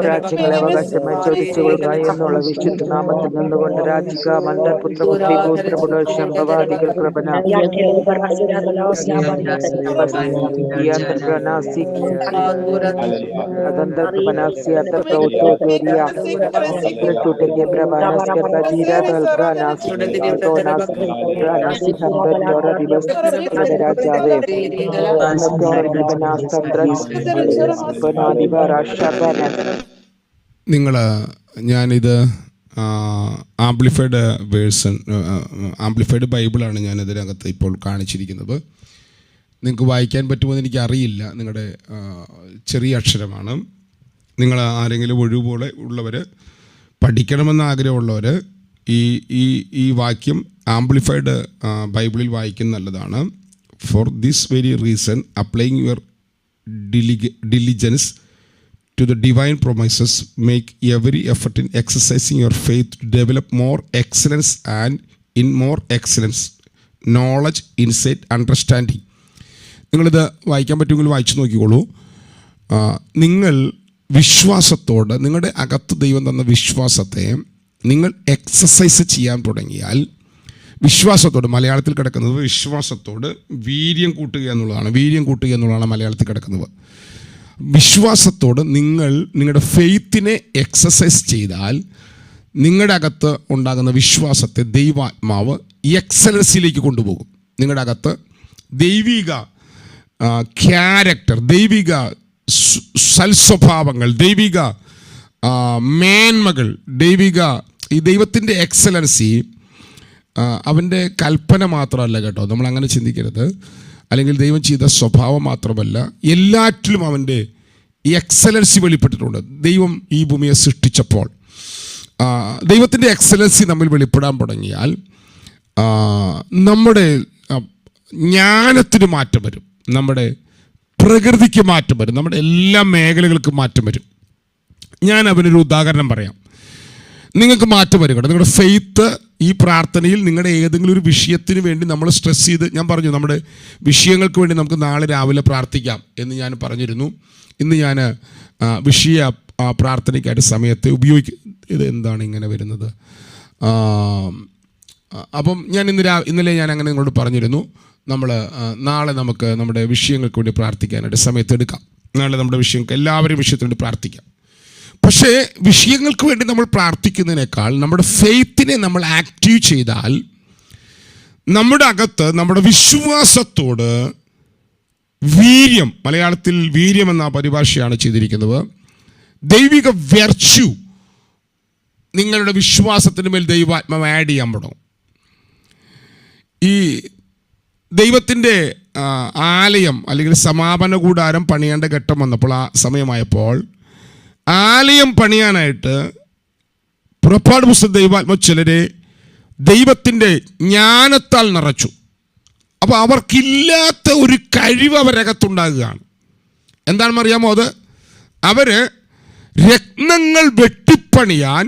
രാജ്യങ്ങളെ അവകാശമായി ചോദിച്ചുകൊള്ളുക എന്നുള്ള വിശുദ്ധ നാമത്തിൽ നിന്നുകൊണ്ട് രാജിക മന്ദർപുത്രപുത്രി ഭൂത്രപുടശംഭവാദികൾ പ്രഭന രാജാവേ നിങ്ങൾ ഞാനിത് ആംപ്ലിഫൈഡ് വേഴ്സൺ ആംപ്ലിഫൈഡ് ബൈബിളാണ് ഞാനിതിനകത്ത് ഇപ്പോൾ കാണിച്ചിരിക്കുന്നത്. നിങ്ങൾക്ക് വായിക്കാൻ പറ്റുമോയെന്ന് എനിക്കറിയില്ല. നിങ്ങളുടെ ചെറിയ അക്ഷരമാണ്. നിങ്ങൾ ആരെങ്കിലും ഒഴിവുപോലെ ഉള്ളവർ, പഠിക്കണമെന്ന് ആഗ്രഹമുള്ളവർ ഈ വാക്യം ആംപ്ലിഫൈഡ് ബൈബിളിൽ വായിക്കുന്നത് നല്ലതാണ്. For this very reason applying your diligence to the divine promises, make every effort in exercising your faith to develop more excellence, and in more excellence knowledge, insight, understanding. നിങ്ങളിത് വായിക്കാൻ പറ്റുമെങ്കിൽ വായിച്ചു നോക്കിക്കോളൂ. നിങ്ങൾ വിശ്വാസത്തോട്, നിങ്ങളുടെ അകത്ത് ദൈവം തന്ന വിശ്വാസത്തെ നിങ്ങൾ എക്സസൈസ് ചെയ്യാൻ തുടങ്ങിയാൽ, വിശ്വാസത്തോട്, മലയാളത്തിൽ കിടക്കുന്നത് വിശ്വാസത്തോട് വീര്യം കൂട്ടുക എന്നുള്ളതാണ്. വീര്യം കൂട്ടുക എന്നുള്ളതാണ് മലയാളത്തിൽ കിടക്കുന്നത്. വിശ്വാസത്തോട് നിങ്ങൾ നിങ്ങളുടെ ഫെയ്ത്തിനെ എക്സസൈസ് ചെയ്താൽ നിങ്ങളുടെ അകത്ത് ഉണ്ടാകുന്ന വിശ്വാസത്തെ ദൈവാത്മാവ് എക്സലൻസിലേക്ക് കൊണ്ടുപോകും. നിങ്ങളുടെ അകത്ത് ദൈവിക ക്യാരക്ടർ, ദൈവിക സൽസ്വഭാവങ്ങൾ, ദൈവിക മേന്മകൾ, ഈ ദൈവത്തിൻ്റെ എക്സലൻസി അവൻ്റെ കൽപ്പന മാത്രമല്ല കേട്ടോ, നമ്മളങ്ങനെ ചിന്തിക്കരുത്. അല്ലെങ്കിൽ ദൈവം ചെയ്ത സ്വഭാവം മാത്രമല്ല, എല്ലാറ്റിലും അവൻ്റെ എക്സലൻസി വെളിപ്പെട്ടിട്ടുണ്ട്. ദൈവം ഈ ഭൂമിയെ സൃഷ്ടിച്ചപ്പോൾ ദൈവത്തിൻ്റെ എക്സലൻസി നമ്മൾ വെളിപ്പെടാൻ തുടങ്ങിയാൽ നമ്മുടെ ജ്ഞാനത്തിന് മാറ്റം വരും, നമ്മുടെ പ്രകൃതിക്ക് മാറ്റം വരും, നമ്മുടെ എല്ലാ മേഖലകൾക്കും മാറ്റം വരും. ഞാൻ അവനൊരു ഉദാഹരണം പറയാം. നിങ്ങൾക്ക് മാറ്റം വരും കേട്ടോ. നിങ്ങളുടെ ഫെയ്ത്ത് ഈ പ്രാർത്ഥനയിൽ നിങ്ങളുടെ ഏതെങ്കിലും ഒരു വിഷയത്തിന് വേണ്ടി നമ്മൾ സ്ട്രെസ് ചെയ്ത്, ഞാൻ പറഞ്ഞു നമ്മുടെ വിഷയങ്ങൾക്ക് വേണ്ടി നമുക്ക് നാളെ രാവിലെ പ്രാർത്ഥിക്കാം എന്ന് ഞാൻ പറഞ്ഞിരുന്നു. ഇന്ന് ഞാൻ വിഷയ പ്രാർത്ഥനയ്ക്കായിട്ട് സമയത്തെ ഉപയോഗിക്കും. ഇത് എന്താണ് ഇങ്ങനെ വരുന്നത്? അപ്പം ഞാൻ ഇന്നലെ ഞാൻ അങ്ങനെ നിങ്ങളോട് പറഞ്ഞിരുന്നു, നമ്മൾ നാളെ നമുക്ക് നമ്മുടെ വിഷയങ്ങൾക്ക് വേണ്ടി പ്രാർത്ഥിക്കാനായിട്ട് സമയത്തെടുക്കാം. നാളെ നമ്മുടെ വിഷയങ്ങൾക്ക് എല്ലാവരും വിഷയത്തിന് വേണ്ടി പ്രാർത്ഥിക്കാം. പക്ഷേ വിഷയങ്ങൾക്ക് വേണ്ടി നമ്മൾ പ്രാർത്ഥിക്കുന്നതിനേക്കാൾ നമ്മുടെ ഫെയ്ത്തിനെ നമ്മൾ ആക്റ്റീവ് ചെയ്താൽ നമ്മുടെ അകത്ത് നമ്മുടെ വിശ്വാസത്തോട് വീര്യം, മലയാളത്തിൽ വീര്യം എന്ന പരിഭാഷയാണ് ചെയ്തിരിക്കുന്നത്, ദൈവിക വെർച്യു നിങ്ങളുടെ വിശ്വാസത്തിന് മേൽ ദൈവാത്മാവ് ആഡ് ചെയ്യാൻ തുടങ്ങും. ഈ ദൈവത്തിൻ്റെ ആലയം അല്ലെങ്കിൽ സമാപന കൂടാരം പണിയേണ്ട ഘട്ടം വന്നപ്പോൾ, ആ സമയമായപ്പോൾ ആലയം പണിയാനായിട്ട് പുറപ്പാട് പുസ്തകം ദൈവാത്മാവ് ചിലരെ ദൈവത്തിൻ്റെ ജ്ഞാനത്താൽ നിറച്ചു. അപ്പോൾ അവർക്കില്ലാത്ത ഒരു കഴിവ് അവരകത്തുണ്ടാകുകയാണ്. എന്താണെന്ന് അറിയാമോ? അത് അവർ രത്നങ്ങൾ വെട്ടിപ്പണിയാൻ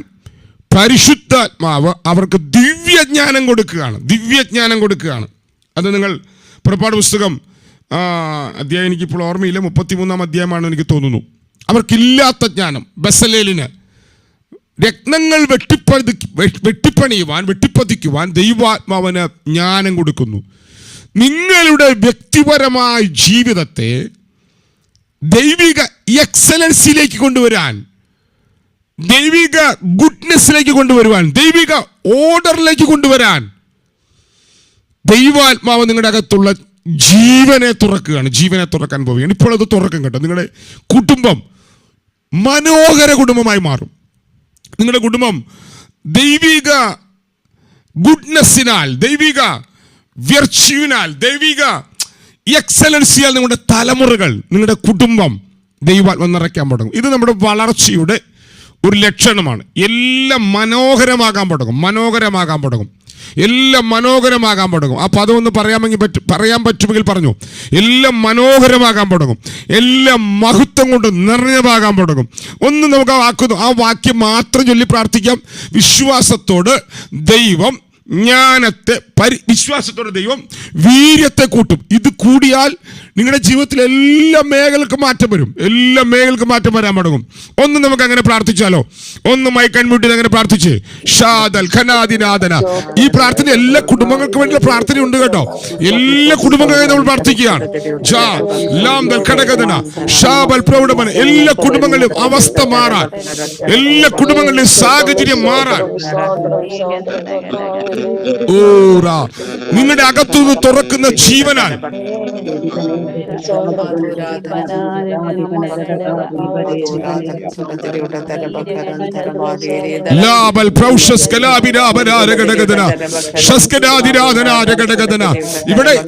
പരിശുദ്ധാത്മാവ് അവർക്ക് ദിവ്യജ്ഞാനം കൊടുക്കുകയാണ്. അത് നിങ്ങൾ പുറപ്പാട് പുസ്തകം അധ്യായം എനിക്കിപ്പോൾ ഓർമ്മയില്ല, 33-ാം അധ്യായമാണ് എനിക്ക് തോന്നുന്നു. അവർക്കില്ലാത്ത ജ്ഞാനം, ബസലേലിന് രത്നങ്ങൾ വെട്ടിപ്പതിക്കുവാൻ ദൈവാത്മാവിന് ജ്ഞാനം കൊടുക്കുന്നു. നിങ്ങളുടെ വ്യക്തിപരമായ ജീവിതത്തെ ദൈവിക എക്സലൻസിലേക്ക് കൊണ്ടുവരാൻ, ദൈവിക ഗുഡ്നെസ്സിലേക്ക് കൊണ്ടുവരുവാൻ, ദൈവിക ഓർഡറിലേക്ക് കൊണ്ടുവരാൻ ദൈവാത്മാവ് നിങ്ങളുടെ അകത്തുള്ള ജീവനെ തുറക്കാൻ പോവുകയാണ്. ഇപ്പോൾ അത് തുറക്കും കേട്ടോ. നിങ്ങളുടെ കുടുംബം മനോഹര കുടുംബമായി മാറും. നിങ്ങളുടെ കുടുംബം ദൈവിക ഗുഡ്നെസ്സിനാൽ, ദൈവിക വെർച്യുവിനാൽ, ദൈവിക എക്സലൻസിയാൽ നിങ്ങളുടെ തലമുറകൾ, നിങ്ങളുടെ കുടുംബം ദൈവാത്മാവ് നിറയ്ക്കാൻ തുടങ്ങും. ഇത് നമ്മുടെ വളർച്ചയുടെ ഒരു ലക്ഷണമാണ്. എല്ലാം മനോഹരമാകാൻ തുടങ്ങും. ആ പദം ഒന്ന് പറയാൻ പറ്റുമെങ്കിൽ പറഞ്ഞു. എല്ലാം മനോഹരമാകാൻ തുടങ്ങും. എല്ലാം മഹത്വം കൊണ്ട് നിറഞ്ഞതാകാൻ തുടങ്ങും. ഒന്ന് നമുക്ക് ആ വാക്യം മാത്രം ചൊല്ലി പ്രാർത്ഥിക്കാം. വിശ്വാസത്തോട് ദൈവം വീര്യത്തെ കൂട്ടും. ഇത് കൂടിയാൽ നിങ്ങളുടെ ജീവിതത്തിൽ എല്ലാ മേഖലക്കും മാറ്റം വരാൻ തുടങ്ങും. ഒന്ന് നമുക്ക് അങ്ങനെ പ്രാർത്ഥിച്ചാലോ? ഒന്ന് മൈക്കൻ മുട്ടി അങ്ങനെ പ്രാർത്ഥിച്ച് ഷാദൽ ഖനാദിനാദന. ഈ പ്രാർത്ഥന എല്ലാ കുടുംബങ്ങൾക്കും വേണ്ടിയുള്ള പ്രാർത്ഥനയുണ്ട് കേട്ടോ. എല്ലാ കുടുംബങ്ങളെയും നമ്മൾ പ്രാർത്ഥിക്കുകയാണ്. എല്ലാ കുടുംബങ്ങളിലും അവസ്ഥ മാറാൻ, എല്ലാ കുടുംബങ്ങളിലും സാഹചര്യം മാറാൻ, നിങ്ങളുടെ അകത്തുനിന്ന് തുറക്കുന്ന ജീവനാൽ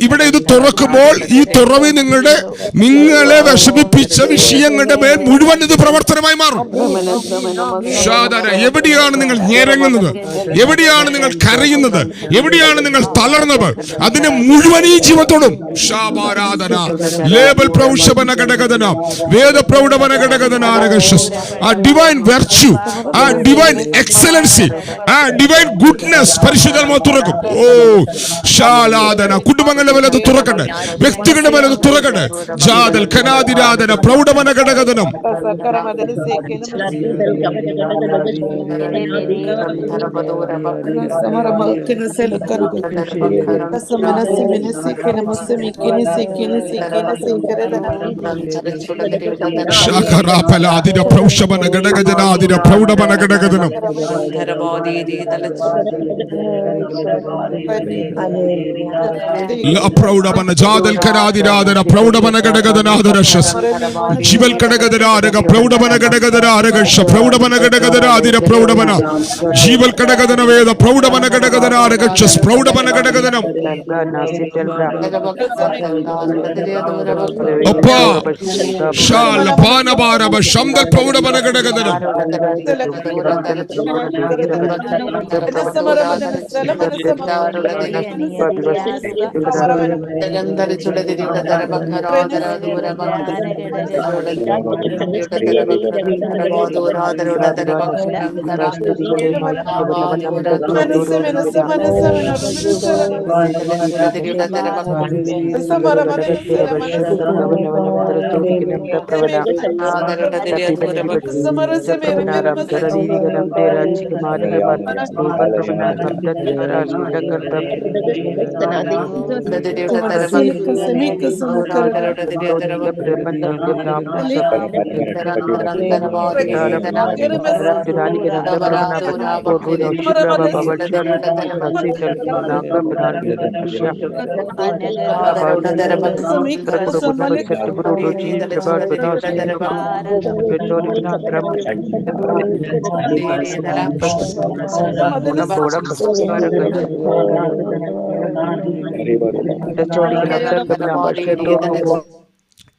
ഇവിടെ ഇത് തുറക്കുമ്പോൾ ഈ തുറവി നിങ്ങളെ വിഷമിപ്പിച്ച വിഷയങ്ങളുടെ മേൽ മുഴുവൻ ഇത് പ്രവർത്തനമായി മാറും. എവിടെയാണ് നിങ്ങൾ ഞെരങ്ങുന്നത്, എവിടെയാണ് നിങ്ങൾ കരയുന്നത്, എവിടെയാണ് നിങ്ങൾ തളർന്നത്, അതിനെ മുഴുവൻ ഈ ജീവത്തോടും ആ ഡിവൈൻ വെർച്യു, ആ ഡിവൈൻ എക്സലൻസി, ആ ഡിവൈൻ ഗുഡ്നെസ് പരിശുദ്ധാത്മാവ് തുറക്കും. കുടുംബങ്ങളുടെ മേലെ അത് തുറക്കട്ടെ, വ്യക്തികളുടെ മേലെ അത് തുറക്കട്ടെ. ജാതൽ ഖനാദിരാധന പ്രൗഢമന ഘടകധനം.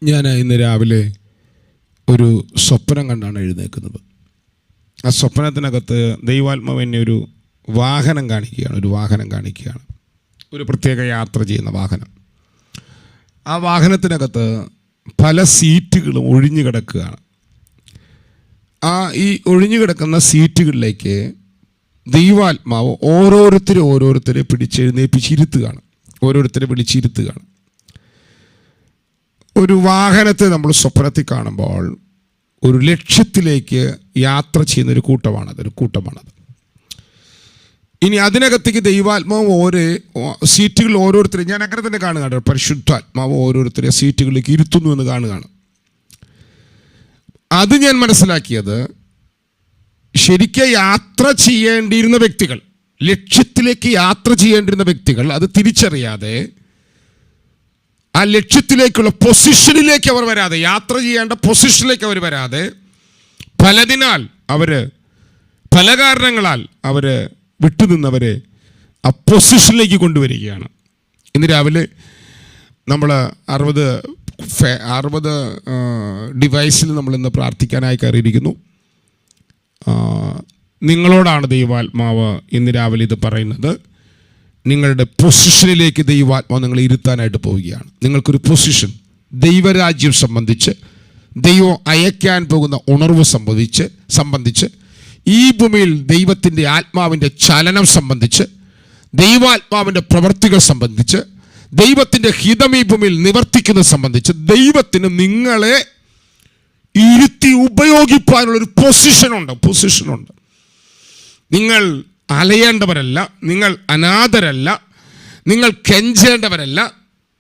ഞാൻ ഇന്ന് രാവിലെ ഒരു സ്വപ്നം കണ്ടാണ് എഴുന്നേൽക്കുന്നത്. ആ സ്വപ്നത്തിനകത്ത് ദൈവാത്മാവ് എന്നെ ഒരു വാഹനം കാണിക്കുകയാണ്. ഒരു പ്രത്യേക യാത്ര ചെയ്യുന്ന വാഹനം. ആ വാഹനത്തിനകത്ത് പല സീറ്റുകളും ഒഴിഞ്ഞു കിടക്കുകയാണ്. ഈ ഒഴിഞ്ഞു കിടക്കുന്ന സീറ്റുകളിലേക്ക് ദൈവാത്മാവ് ഓരോരുത്തരെ പിടിച്ചെഴുന്നേൽപ്പിച്ചിരുത്തുകയാണ്. ഒരു വാഹനത്തെ നമ്മൾ സ്വപ്നത്തിൽ കാണുമ്പോൾ ഒരു ലക്ഷ്യത്തിലേക്ക് യാത്ര ചെയ്യുന്നൊരു കൂട്ടമാണത്. ഇനി അതിനകത്തേക്ക് ദൈവാത്മാവ് സീറ്റുകൾ ഓരോരുത്തരെ, ഞാൻ അങ്ങനെ തന്നെ കാണുകയാണ്, പരിശുദ്ധാത്മാവ് ഓരോരുത്തരെ സീറ്റുകളിലേക്ക് ഇരുത്തുന്നു എന്ന് കാണുകയാണ്. അത് ഞാൻ മനസ്സിലാക്കിയത്, ശരിക്കും യാത്ര ചെയ്യേണ്ടിയിരുന്ന വ്യക്തികൾ, ലക്ഷ്യത്തിലേക്ക് യാത്ര ചെയ്യേണ്ടിരുന്ന വ്യക്തികൾ അത് തിരിച്ചറിയാതെ ആ ലക്ഷ്യത്തിലേക്കുള്ള പൊസിഷനിലേക്ക് അവർ വരാതെ, യാത്ര ചെയ്യേണ്ട പൊസിഷനിലേക്ക് അവർ വരാതെ, പല കാരണങ്ങളാൽ അവർ വിട്ടുനിന്നവരെ ആ പൊസിഷനിലേക്ക് കൊണ്ടുവരികയാണ്. ഇന്ന് രാവിലെ നമ്മൾ 60 ഡിവൈസിൽ നമ്മളിന്ന് പ്രാർത്ഥിക്കാനായി കയറിയിരിക്കുന്നു. നിങ്ങളോടാണ് ദൈവാത്മാവ് ഇന്ന് രാവിലെ ഇത് പറയുന്നത്. നിങ്ങളുടെ പൊസിഷനിലേക്ക് ദൈവാത്മാവ് നിങ്ങളെ ഇരുത്താനായിട്ട് പോവുകയാണ്. നിങ്ങൾക്കൊരു പൊസിഷൻ, ദൈവരാജ്യം സംബന്ധിച്ച്, ദൈവം അയക്കാൻ പോകുന്ന ഉണർവ് സംബന്ധിച്ച്, ഈ ഭൂമിയിൽ ദൈവത്തിൻ്റെ ആത്മാവിൻ്റെ ചലനം സംബന്ധിച്ച്, ദൈവാത്മാവിൻ്റെ പ്രവർത്തികൾ സംബന്ധിച്ച്, ദൈവത്തിൻ്റെ ഹിതം ഈ ഭൂമിയിൽ നിവർത്തിക്കുന്നത് സംബന്ധിച്ച് ദൈവത്തിന് നിങ്ങളെ ഇരുത്തി ഉപയോഗിക്കാനുള്ളൊരു പൊസിഷനുണ്ട്. നിങ്ങൾ അലയേണ്ടവരല്ല, നിങ്ങൾ അനാഥരല്ല, നിങ്ങൾ കെഞ്ചേണ്ടവരല്ല,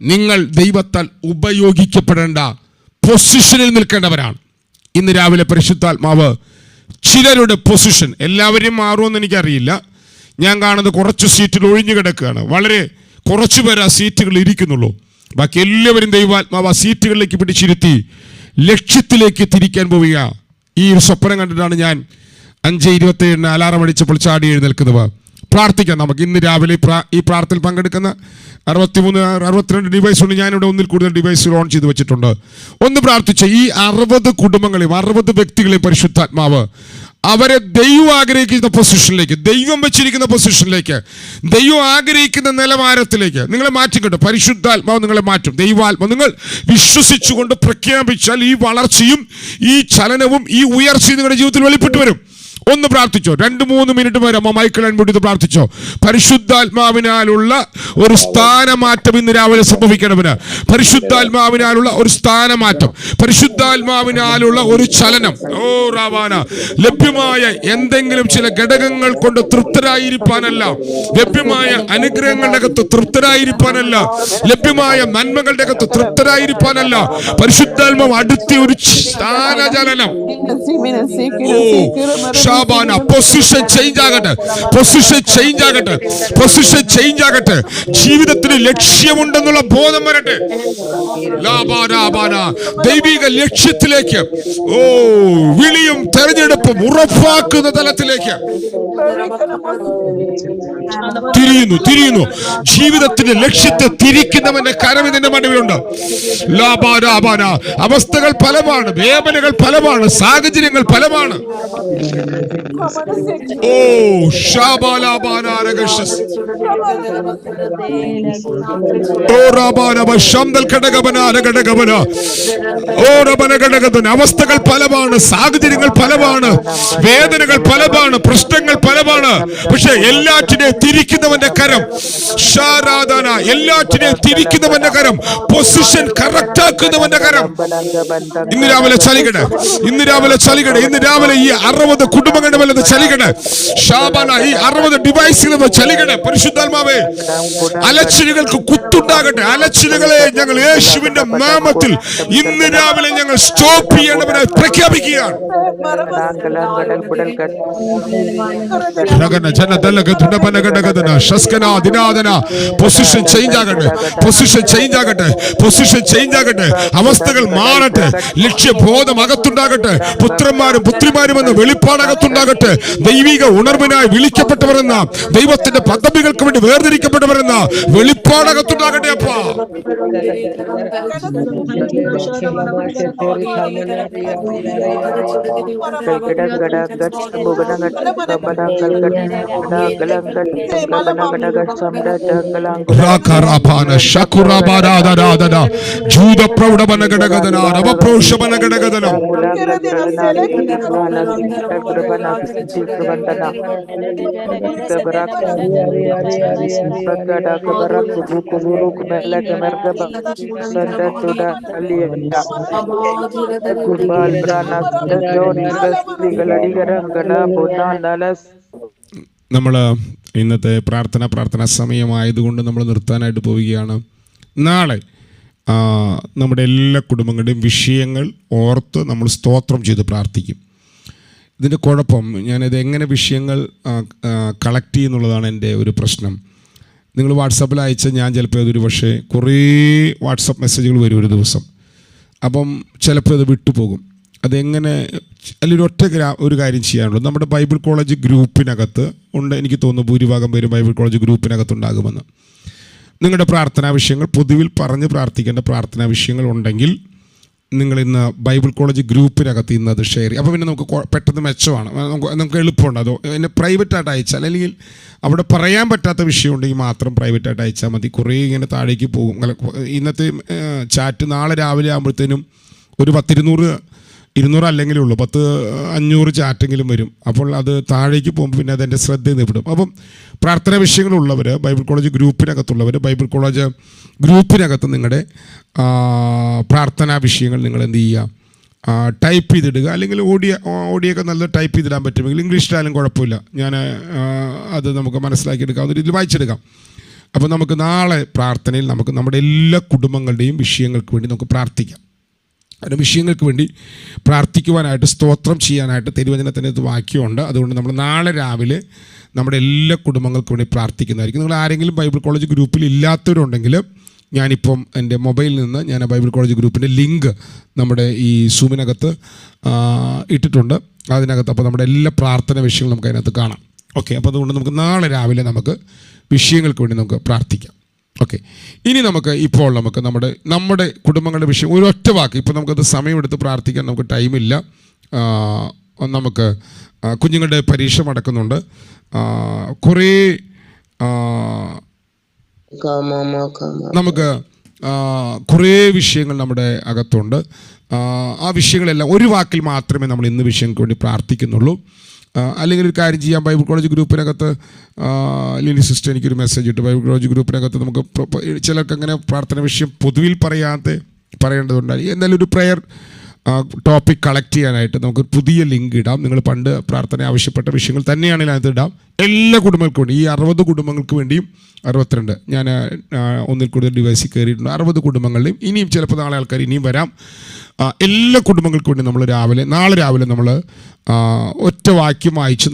നിങ്ങൾ ദൈവത്താൽ ഉപയോഗിക്കപ്പെടേണ്ട പൊസിഷനിൽ നിൽക്കേണ്ടവരാണ്. ഇന്ന് രാവിലെ പരിശുദ്ധാത്മാവ് ചിലരുടെ പൊസിഷൻ, എല്ലാവരെയും മാറുമെന്ന് എനിക്കറിയില്ല, ഞാൻ കാണുന്നത് കുറച്ച് സീറ്റുകൾ ഒഴിഞ്ഞു കിടക്കുകയാണ്. വളരെ കുറച്ചു പേർ ആ സീറ്റുകളിൽ ഇരിക്കുന്നുള്ളൂ. ബാക്കി എല്ലാവരും ദൈവാത്മാവ് ആ സീറ്റുകളിലേക്ക് പിടിച്ചിരുത്തി ലക്ഷ്യത്തിലേക്ക് തിരിക്കാൻ പോവുക. ഈ ഒരു സ്വപ്നം കണ്ടിട്ടാണ് ഞാൻ 5:27 അലാറം അടിച്ചപ്പോൾ ചാടി എഴുന്നേൽക്കുന്നത്. പ്രാർത്ഥിക്കാം നമുക്ക്. ഇന്ന് രാവിലെ ഈ പ്രാർത്ഥനയിൽ പങ്കെടുക്കുന്ന 63-62 ഡിവൈസ് ഉണ്ട്. ഞാനിവിടെ ഒന്നിൽ കൂടുതൽ ഡിവൈസുകൾ ഓൺ ചെയ്ത് വെച്ചിട്ടുണ്ട്. ഒന്ന് പ്രാർത്ഥിച്ച ഈ 60 കുടുംബങ്ങളെയും 60 വ്യക്തികളെയും പരിശുദ്ധാത്മാവ് അവരെ ദൈവം ആഗ്രഹിക്കുന്ന പൊസിഷനിലേക്ക്, ദൈവം വെച്ചിരിക്കുന്ന പൊസിഷനിലേക്ക്, ദൈവം ആഗ്രഹിക്കുന്ന നിലവാരത്തിലേക്ക് നിങ്ങളെ മാറ്റിക്കിട്ടും. പരിശുദ്ധാത്മാവ് നിങ്ങളെ മാറ്റും. ദൈവാത്മാവ് നിങ്ങൾ വിശ്വസിച്ചുകൊണ്ട് പ്രഖ്യാപിച്ചാൽ ഈ വളർച്ചയും ഈ ചലനവും ഈ ഉയർച്ചയും നിങ്ങളുടെ ജീവിതത്തിൽ വെളിപ്പെട്ടു വരും. ഒന്ന് പ്രാർത്ഥിച്ചോ, 2-3 മിനിറ്റ് വരെ മൈക്കിൾ അൺമ്യൂട്ട് പ്രാർത്ഥിച്ചോ. പരിശുദ്ധാത്മാവിനാലുള്ള ഒരു സ്ഥാനമാറ്റം ഇന്ന് രാവിലെ സംഭവിക്കണമെന്ന്. പരിശുദ്ധാത്മാവിനാലുള്ള ഒരു സ്ഥാനമാറ്റം, പരിശുദ്ധാത്മാവിനാലുള്ള ഒരു ചലനം. ഓ റാവാന, ലഭ്യമായ എന്തെങ്കിലും ചില ഘടകങ്ങൾ കൊണ്ട് തൃപ്തരായിരിക്കാനല്ല, ലഭ്യമായ അനുഗ്രഹങ്ങളുടെ അകത്ത് തൃപ്തരായിരിക്കാനല്ല, ലഭ്യമായ നന്മകളുടെ അകത്ത് തൃപ്തരായിരിക്കാനല്ല, പരിശുദ്ധാത്മാവ് അടുത്ത ഒരു സ്ഥാനചലനം. പൊസിഷൻ ചേഞ്ച് ആകട്ടെ, ജീവിതത്തിന് ലക്ഷ്യമുണ്ടെന്നുള്ള ബോധം വരട്ടെ. ദൈവിക ലക്ഷ്യത്തിലേക്ക്, വിളിയും തെരഞ്ഞെടുപ്പും ഉറപ്പാക്കുന്ന തലത്തിലേക്ക് തിരിയുന്നു. ജീവിതത്തിന്റെ ലക്ഷ്യത്തെ തിരിക്കുന്നവന്റെ കരം ഇതിന്റെ മണ്ണിലുണ്ട്. അവസ്ഥകൾ പലമാണ്, വേദനകൾ പലമാണ്, സാഹചര്യങ്ങൾ പലമാണ്. അവസ്ഥകൾ പലമാണ്, സാഹചര്യങ്ങൾ പലമാണ്, വേദനകൾ പലമാണ്, പ്രശ്നങ്ങൾ പലമാണ്. പക്ഷെ എല്ലാറ്റിനെയും തിരിക്കുന്നവന്റെ കരം, എല്ലാറ്റിനെയും തിരിക്കുന്നവന്റെ കരം, പൊസിഷൻ കറക്റ്റ് ആക്കുന്നവന്റെ കരം ഇന്ന് രാവിലെ ചലിക്കട്ടെ. ഇന്ന് രാവിലെ ഈ 60 കുടുംബ കുടുംബങ്ങളുടെ മേലെ ചലിക്കട്ടെ. ഷാബാന ഈ 60 ഡിവൈസുകൾ ചലിക്കട്ടെ. പരിശുദ്ധാത്മാവേ, അലച്ചിലുകൾക്ക് കുത്തുണ്ടാകട്ടെ. അലച്ചിലുകളെ ഞങ്ങൾ യേശുവിന്റെ നാമത്തിൽ ഇന്ന് രാവിലെ ഞങ്ങൾ സ്റ്റോപ്പ് ചെയ്യേണ്ടവരെ പ്രഖ്യാപിക്കുകയാണ്. പൊസിഷൻ ചേഞ്ച് ആകട്ടെ, പൊസിഷൻ ചേഞ്ച് ആകട്ടെ, പൊസിഷൻ ചേഞ്ച് ആകട്ടെ. അവസ്ഥകൾ മാറട്ടെ. ലക്ഷ്യബോധം അകത്തുണ്ടാകട്ടെ. പുത്രന്മാരും പുത്രിമാരും എന്ന വെളിപ്പാടകത്തുണ്ടാകട്ടെ. ദൈവിക ഉണർവിനായി വിളിക്കപ്പെട്ടവരെന്ന, ദൈവത്തിന്റെ പദ്ധതികൾക്ക് വേണ്ടി വേർതിരിക്കപ്പെട്ടവരെന്ന വെളിപ്പാടകത്തുണ്ടാകട്ടെ. അപ്പാ നമ്മൾ ഇന്നത്തെ പ്രാർത്ഥന സമയമായതുകൊണ്ട് നമ്മൾ നിർത്താനായിട്ട് പോവുകയാണ്. നാളെ നമ്മുടെ എല്ലാ കുടുംബങ്ങളുടെയും വിഷയങ്ങൾ ഓർത്ത് നമ്മൾ സ്തോത്രം ചെയ്ത് പ്രാർത്ഥിക്കും. ഇതിൻ്റെ കുഴപ്പം, ഞാനിത് എങ്ങനെ വിഷയങ്ങൾ കളക്ട് ചെയ്യുന്നുള്ളതാണ് എൻ്റെ ഒരു പ്രശ്നം. നിങ്ങൾ വാട്സാപ്പിൽ അയച്ച ഞാൻ ചിലപ്പോൾ അതൊരു പക്ഷേ കുറേ വാട്സപ്പ് മെസ്സേജുകൾ വരും ഒരു ദിവസം. അപ്പം ചിലപ്പോൾ അത് വിട്ടുപോകും. അതെങ്ങനെ അല്ലെങ്കിൽ ഒരു കാര്യം ചെയ്യാനുള്ളൂ. നമ്മുടെ ബൈബിൾ കോളേജ് ഗ്രൂപ്പിനകത്ത് ഉണ്ട്. എനിക്ക് തോന്നുന്നു ഭൂരിഭാഗം പേരും ബൈബിൾ കോളേജ് ഗ്രൂപ്പിനകത്തുണ്ടാകുമെന്ന്. നിങ്ങളുടെ പ്രാർത്ഥനാ വിഷയങ്ങൾ പൊതുവിൽ പറഞ്ഞ് പ്രാർത്ഥിക്കേണ്ട പ്രാർത്ഥനാ വിഷയങ്ങൾ ഉണ്ടെങ്കിൽ നിങ്ങൾ ഇന്ന് ബൈബിൾ കോളേജ് ഗ്രൂപ്പിനകത്ത് ഇന്ന് അത് ഷെയർ ചെയ്യും. അപ്പോൾ പിന്നെ നമുക്ക് പെട്ടെന്ന് മെച്ചമാണ്, നമുക്ക് എളുപ്പമുണ്ട്. അതോ എന്നെ പ്രൈവറ്റായിട്ട് അയച്ചാൽ, അല്ലെങ്കിൽ അവിടെ പറയാൻ പറ്റാത്ത വിഷയം ഉണ്ടെങ്കിൽ മാത്രം പ്രൈവറ്റായിട്ട് അയച്ചാൽ മതി. കുറേ ഇങ്ങനെ താഴേക്ക് പോകും. ഇന്നത്തെ ചാറ്റ് നാളെ രാവിലെ ആകുമ്പോഴത്തേനും ഒരു 200 അല്ലെങ്കിലേ ഉള്ളൂ, 500 ചാറ്റെങ്കിലും വരും. അപ്പോൾ അത് താഴേക്ക് പോകുമ്പോൾ പിന്നെ അതെൻ്റെ ശ്രദ്ധയിൽ നിന്ന് വിടും. അപ്പം പ്രാർത്ഥനാ വിഷയങ്ങളുള്ളവർ, ബൈബിൾ കോളേജ് ഗ്രൂപ്പിനകത്തുള്ളവർ, ബൈബിൾ കോളേജ് ഗ്രൂപ്പിനകത്ത് നിങ്ങളുടെ പ്രാർത്ഥനാ വിഷയങ്ങൾ നിങ്ങൾ എന്ത് ചെയ്യുക, ടൈപ്പ് ചെയ്തിടുക. അല്ലെങ്കിൽ ഓഡിയോ ഒക്കെ നല്ല ടൈപ്പ് ചെയ്തിടാൻ പറ്റുമെങ്കിൽ ഇംഗ്ലീഷിലായാലും കുഴപ്പമില്ല. ഞാൻ അത് നമുക്ക് മനസ്സിലാക്കിയെടുക്കാവുന്ന രീതിയിൽ വായിച്ചെടുക്കാം. അപ്പോൾ നമുക്ക് നാളെ പ്രാർത്ഥനയിൽ നമുക്ക് നമ്മുടെ എല്ലാ കുടുംബങ്ങളുടെയും വിഷയങ്ങൾക്ക് വേണ്ടി നമുക്ക് പ്രാർത്ഥിക്കാം. അതിൻ്റെ വിഷയങ്ങൾക്ക് വേണ്ടി പ്രാർത്ഥിക്കുവാനായിട്ട്, സ്തോത്രം ചെയ്യാനായിട്ട് തിരുവചനത്തിനകത്ത് വാക്യമുണ്ട്. അതുകൊണ്ട് നമ്മൾ നാളെ രാവിലെ നമ്മുടെ എല്ലാ കുടുംബങ്ങൾക്കും വേണ്ടി പ്രാർത്ഥിക്കുന്നതായിരിക്കും. നിങ്ങൾ ആരെങ്കിലും ബൈബിൾ കോളേജ് ഗ്രൂപ്പിൽ ഇല്ലാത്തവരുണ്ടെങ്കിൽ ഞാനിപ്പം എൻ്റെ മൊബൈലിൽ നിന്ന് ഞാൻ ബൈബിൾ കോളേജ് ഗ്രൂപ്പിൻ്റെ ലിങ്ക് നമ്മുടെ ഈ സൂമിനകത്ത് ഇട്ടിട്ടുണ്ട്. അതിനകത്ത് അപ്പോൾ നമ്മുടെ എല്ലാ പ്രാർത്ഥന വിഷയങ്ങളും നമുക്ക് അതിനകത്ത് കാണാം. ഓക്കെ, അപ്പോൾ അതുകൊണ്ട് നമുക്ക് നാളെ രാവിലെ നമുക്ക് വിഷയങ്ങൾക്ക് വേണ്ടി നമുക്ക് പ്രാർത്ഥിക്കാം. ഓക്കെ, ഇനി ഇപ്പോൾ നമുക്ക് നമ്മുടെ കുടുംബങ്ങളുടെ വിഷയം ഒരൊറ്റ വാക്ക്. ഇപ്പോൾ നമുക്കത് സമയമെടുത്ത് പ്രാർത്ഥിക്കാൻ നമുക്ക് ടൈമില്ല. നമുക്ക് കുഞ്ഞുങ്ങളുടെ പരീക്ഷ നടക്കുന്നുണ്ട്. കുറേ നമുക്ക് കുറേ വിഷയങ്ങൾ നമ്മുടെ അകത്തുണ്ട്. ആ വിഷയങ്ങളെല്ലാം ഒരു വാക്കിൽ മാത്രമേ നമ്മൾ ഇന്ന് വിഷയങ്ങൾക്ക് വേണ്ടി പ്രാർത്ഥിക്കുന്നുള്ളൂ. അല്ലെങ്കിൽ ഒരു കാര്യം ചെയ്യാം, ബൈബിൾ കോളേജ് ഗ്രൂപ്പിനകത്ത് ലിനി സിസ്റ്റർ എനിക്കൊരു മെസ്സേജ് ഇട്ടു. ബൈബിൾ കോളേജ് ഗ്രൂപ്പിനകത്ത് നമുക്ക് ചിലർക്ക് അങ്ങനെ പ്രാർത്ഥന വിഷയം പൊതുവിൽ പറയേണ്ടതുണ്ടായി. എന്നാലും ഒരു പ്രെയർ ടോപ്പിക് കളക്ട് ചെയ്യാനായിട്ട് നമുക്ക് പുതിയ ലിങ്ക് ഇടാം. നിങ്ങൾ പണ്ട് പ്രാർത്ഥന ആവശ്യപ്പെട്ട വിഷയങ്ങൾ തന്നെയാണെങ്കിൽ അതിനകത്ത് ഇടാം. എല്ലാ കുടുംബങ്ങൾക്കും വേണ്ടി, ഈ 60 കുടുംബങ്ങൾക്ക് വേണ്ടിയും 62 ഞാൻ ഒന്നിൽ കൂടുതൽ ഡിവൈസിൽ കയറിയിട്ടുണ്ട്. 60 കുടുംബങ്ങളുടെയും ഇനിയും ചിലപ്പോൾ നാളെ ആൾക്കാർ ഇനിയും വരാം. എല്ലാ കുടുംബങ്ങൾക്കും വേണ്ടി നമ്മൾ നാളെ രാവിലെ നമ്മൾ ഒറ്റ വാക്യം വായിച്ച്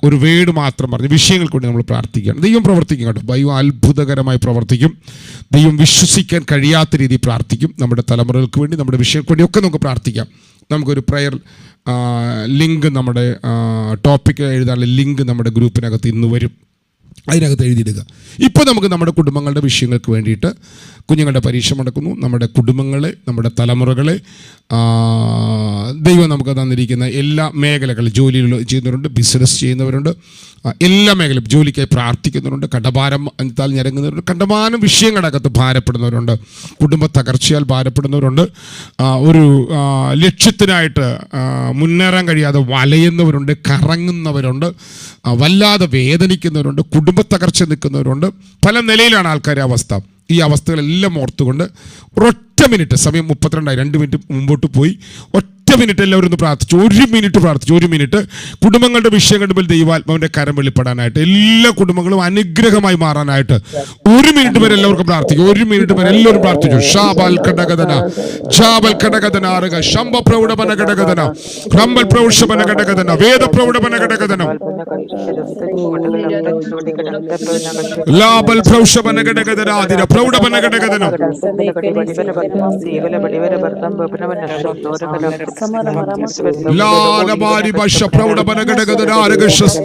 ഒരു വേർഡ് മാത്രം പറഞ്ഞ് വിഷയങ്ങൾക്ക് വേണ്ടി നമ്മൾ പ്രാർത്ഥിക്കുകയാണ്. ദൈവം പ്രവർത്തിക്കും കേട്ടോ. ദൈവം അത്ഭുതകരമായി പ്രവർത്തിക്കും. ദൈവം വിശ്വസിക്കാൻ കഴിയാത്ത രീതിയിൽ പ്രാർത്ഥിക്കും. നമ്മുടെ തലമുറകൾക്ക് വേണ്ടി, നമ്മുടെ വിഷയങ്ങൾക്ക് വേണ്ടി ഒക്കെ നമുക്ക് പ്രാർത്ഥിക്കാം. നമുക്കൊരു പ്രെയർ ലിങ്ക്, നമ്മുടെ ടോപ്പിക്ക് എഴുതാനുള്ള ലിങ്ക് നമ്മുടെ ഗ്രൂപ്പിനകത്ത് ഇന്ന് വരും. അതിനകത്ത് എഴുതിയിടുക. ഇപ്പോൾ നമുക്ക് നമ്മുടെ കുടുംബങ്ങളുടെ വിഷയങ്ങൾക്ക് വേണ്ടിയിട്ട്, കുഞ്ഞുങ്ങളുടെ പരീക്ഷ നടക്കുന്നു, നമ്മുടെ കുടുംബങ്ങളെ, നമ്മുടെ തലമുറകളെ, ദൈവം നമുക്ക് തന്നിരിക്കുന്ന എല്ലാ മേഖലകളിൽ ജോലി ചെയ്യുന്നവരുണ്ട്, ബിസിനസ് ചെയ്യുന്നവരുണ്ട്, എല്ലാ മേഖലയും ജോലിക്കായി പ്രാർത്ഥിക്കുന്നവരുണ്ട്, കടഭാരം താൽ ഞരങ്ങുന്നവരുണ്ട്, കണ്ടമാനം വിഷയങ്ങളകത്ത് ഭാരപ്പെടുന്നവരുണ്ട്, കുടുംബ തകർച്ചയാൽ ഭാരപ്പെടുന്നവരുണ്ട്, ഒരു ലക്ഷ്യത്തിനായിട്ട് മുന്നേറാൻ കഴിയാതെ വലയുന്നവരുണ്ട്, കറങ്ങുന്നവരുണ്ട്, വല്ലാതെ വേദനിക്കുന്നവരുണ്ട്, കുടുംബ തകർച്ച നിൽക്കുന്നവരുണ്ട്. പല നിലയിലാണ് ആൾക്കാരുടെ അവസ്ഥ. ഈ അവസ്ഥകളെല്ലാം ഓർത്തുകൊണ്ട് ഒരൊറ്റ മിനിറ്റ്, സമയം 32 2 മിനിറ്റ് മുമ്പോട്ട് പോയി, ഒറ്റ മിനിറ്റ് എല്ലാവരും ഒന്ന് പ്രാർത്ഥിച്ചു. 1 മിനിറ്റ് പ്രാർത്ഥിച്ചു. 1 മിനിറ്റ് കുടുംബങ്ങളുടെ വിഷയം കണ്ടുമ്പോൾ ദൈവാത്മാവിന്റെ കരം വെളിപ്പെടാനായിട്ട്, എല്ലാ കുടുംബങ്ങളും അനുഗ്രഹമായി മാറാനായിട്ട് 1 മിനിറ്റ് വരെ എല്ലാവർക്കും പ്രാർത്ഥിക്കും. 1 മിനിറ്റ് വരെ എല്ലാവരും പ്രാർത്ഥിച്ചു. ഷാബൽ ഘടകദന ജാബൽ ഘടകദനാരക ശംഭ പ്രൗഢപന ഘടകദന റംബൽ പ്രൗഷപന ഘടകദന വേദ പ്രൗഢപന ഘടകദന ലാബൽ പ്രൗഷപന ഘടകദന ആദിര പ്രൗഢപന ഘടകദന ലാലബാരി ഭാഷ പ്രൗഢപന ഘടകദന ആരകശസ്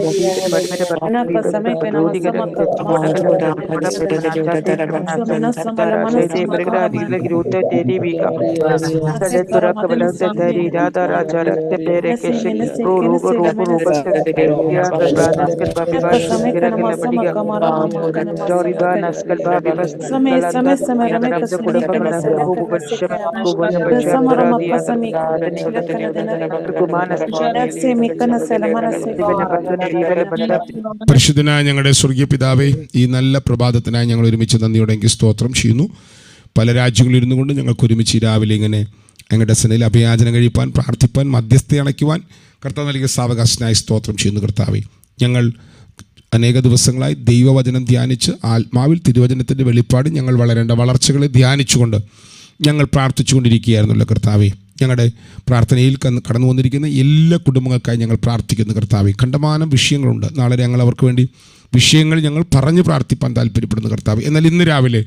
പരിശുദ്ധനായ ഞങ്ങളുടെ സ്വർഗീയ പിതാവേ, ഈ നല്ല പ്രഭാതത്തിനായി ഞങ്ങൾ ഒരുമിച്ച് നന്ദിയോടെങ്കിൽ സ്തോത്രം ചെയ്യുന്നു. പല രാജ്യങ്ങളിൽ ഇരുന്നു കൊണ്ട് ഞങ്ങൾക്ക് ഒരുമിച്ച് രാവിലെ ഇങ്ങനെ ഞങ്ങളുടെ സനയിൽ അഭിയാചനം കഴിപ്പാൻ, പ്രാർത്ഥിപ്പാൻ, മധ്യസ്ഥ അണയ്ക്കുവാൻ കർത്താവ് നൽകിയ സാവകാശനായി സ്തോത്രം ചെയ്യുന്നു. കർത്താവേ, ഞങ്ങൾ അനേക ദിവസങ്ങളായി ദൈവവചനം ധ്യാനിച്ച് ആത്മാവിൽ തിരുവചനത്തിൻ്റെ വെളിപ്പാട് ഞങ്ങൾ വളരേണ്ട വളർച്ചകളെ ധ്യാനിച്ചുകൊണ്ട് ഞങ്ങൾ പ്രാർത്ഥിച്ചുകൊണ്ടിരിക്കുകയായിരുന്നല്ലോ കർത്താവേ. ഞങ്ങളുടെ പ്രാർത്ഥനയിൽ കടന്നു വന്നിരിക്കുന്ന എല്ലാ കുടുംബങ്ങൾക്കായി ഞങ്ങൾ പ്രാർത്ഥിക്കുന്നു കർത്താവേ. കണ്ടമാനം വിഷയങ്ങളുണ്ട്. നാളെ ഞങ്ങൾ അവർക്ക് വേണ്ടി വിഷയങ്ങൾ ഞങ്ങൾ പറഞ്ഞു പ്രാർത്ഥിപ്പാൻ താല്പര്യപ്പെടുന്നു കർത്താവ്. എന്നാൽ ഇന്ന് രാവിലെ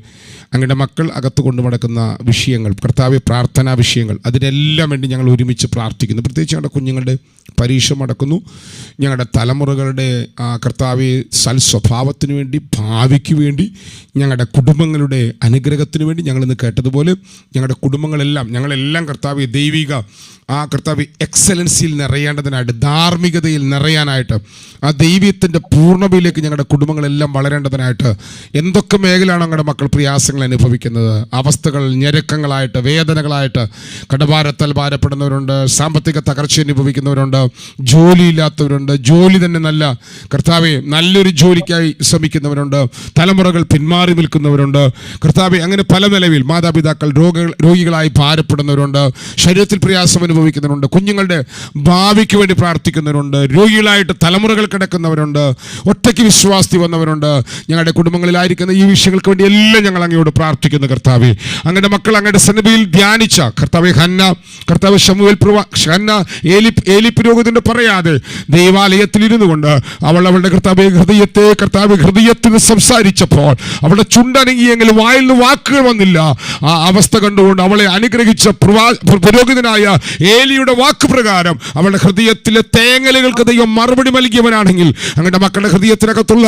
അങ്ങയുടെ മക്കൾ അകത്ത് കൊണ്ടു നടക്കുന്ന വിഷയങ്ങൾ കർത്താവ്, പ്രാർത്ഥനാ വിഷയങ്ങൾ, അതിനെല്ലാം വേണ്ടി ഞങ്ങൾ ഒരുമിച്ച് പ്രാർത്ഥിക്കുന്നു. പ്രത്യേകിച്ച് ഞങ്ങളുടെ കുഞ്ഞുങ്ങളുടെ പരീക്ഷ നടക്കുന്നു. ഞങ്ങളുടെ തലമുറകളുടെ കർത്താവ് സൽസ്വഭാവത്തിന് വേണ്ടി, ഭാവിക്ക് വേണ്ടി, ഞങ്ങളുടെ കുടുംബങ്ങളുടെ അനുഗ്രഹത്തിന് വേണ്ടി ഞങ്ങളിന്ന് കേട്ടതുപോലെ ഞങ്ങളുടെ കുടുംബങ്ങളെല്ലാം ഞങ്ങളെല്ലാം കർത്താവ് ദൈവിക കർത്താവ് എക്സലൻസിയിൽ നിറയേണ്ടതിനായിട്ട്, ധാർമ്മികതയിൽ നിറയാനായിട്ട്, ആ ദൈവത്തിൻ്റെ പൂർണ്ണതയിലേക്ക് ഞങ്ങളുടെ കുടുംബങ്ങളെല്ലാം വളരേണ്ടതിനായിട്ട് എന്തൊക്കെ മേഖലയാണ് ഞങ്ങളുടെ മക്കൾ പ്രയാസങ്ങൾ അനുഭവിക്കുന്നത്, അവസ്ഥകൾ, ഞെരുക്കങ്ങളായിട്ട്, വേദനകളായിട്ട്, കടഭാരത്താൽ ഭാരപ്പെടുന്നവരുണ്ട്, സാമ്പത്തിക തകർച്ച അനുഭവിക്കുന്നവരുണ്ട്, ജോലിയില്ലാത്തവരുണ്ട്, ജോലി തന്നെ നല്ല കർത്താവെ നല്ലൊരു ജോലിക്കായി ശ്രമിക്കുന്നവരുണ്ട്, തലമുറകൾ പിന്മാറി നിൽക്കുന്നവരുണ്ട് കർത്താവെ. അങ്ങനെ പല നിലവിൽ മാതാപിതാക്കൾ രോഗികളായി ഭാരപ്പെടുന്നവരുണ്ട്, ശരീരത്തിൽ പ്രയാസം അനുഭവിക്കുന്നവരുണ്ട്, കുഞ്ഞുങ്ങളുടെ ഭാവിക്ക് വേണ്ടി പ്രാർത്ഥിക്കുന്നവരുണ്ട്, രോഗികളായിട്ട് തലമുറകൾ കിടക്കുന്നവരുണ്ട്, ഒറ്റയ്ക്ക് വിശ്വാസി വന്നവരുണ്ട്. ഞങ്ങളുടെ കുടുംബങ്ങളിലായിരിക്കുന്ന ഈ വിഷയങ്ങൾക്ക് വേണ്ടി എല്ലാം ഞങ്ങൾ അങ്ങയോട് പ്രാർത്ഥിക്കുന്നു കർത്താവെ. അങ്ങയുടെ മക്കൾ അങ്ങയുടെ സന്നിധിയിൽ ധ്യാനിച്ച കർത്താവെ ഹന്ന, കർത്താവ് ശമൂവേൽ ഹന്ന ഏലി പുരോഹിതന്റെ പറയാതെ ദൈവാലയത്തിൽ ഇരുന്നു കൊണ്ട് അവളുടെ ഹൃദയത്തിൽ സംസാരിച്ചപ്പോൾ അവളുടെ ചുണ്ടനങ്ങിയെങ്കിലും വായിൽ നിന്ന് വാക്കുകൾ വന്നില്ല. ആ അവസ്ഥ കണ്ടുകൊണ്ട് അവളെ അനുഗ്രഹിച്ച പുരോഹിതനായ ഏലിയുടെ വാക്കുപ്രകാരം അവളുടെ ഹൃദയത്തിലെ തേങ്ങലുകൾക്ക് ദൈവം മറുപടി നൽകിയവനാണെങ്കിൽ അങ്ങയുടെ മക്കളുടെ ഹൃദയത്തിനകത്തുള്ള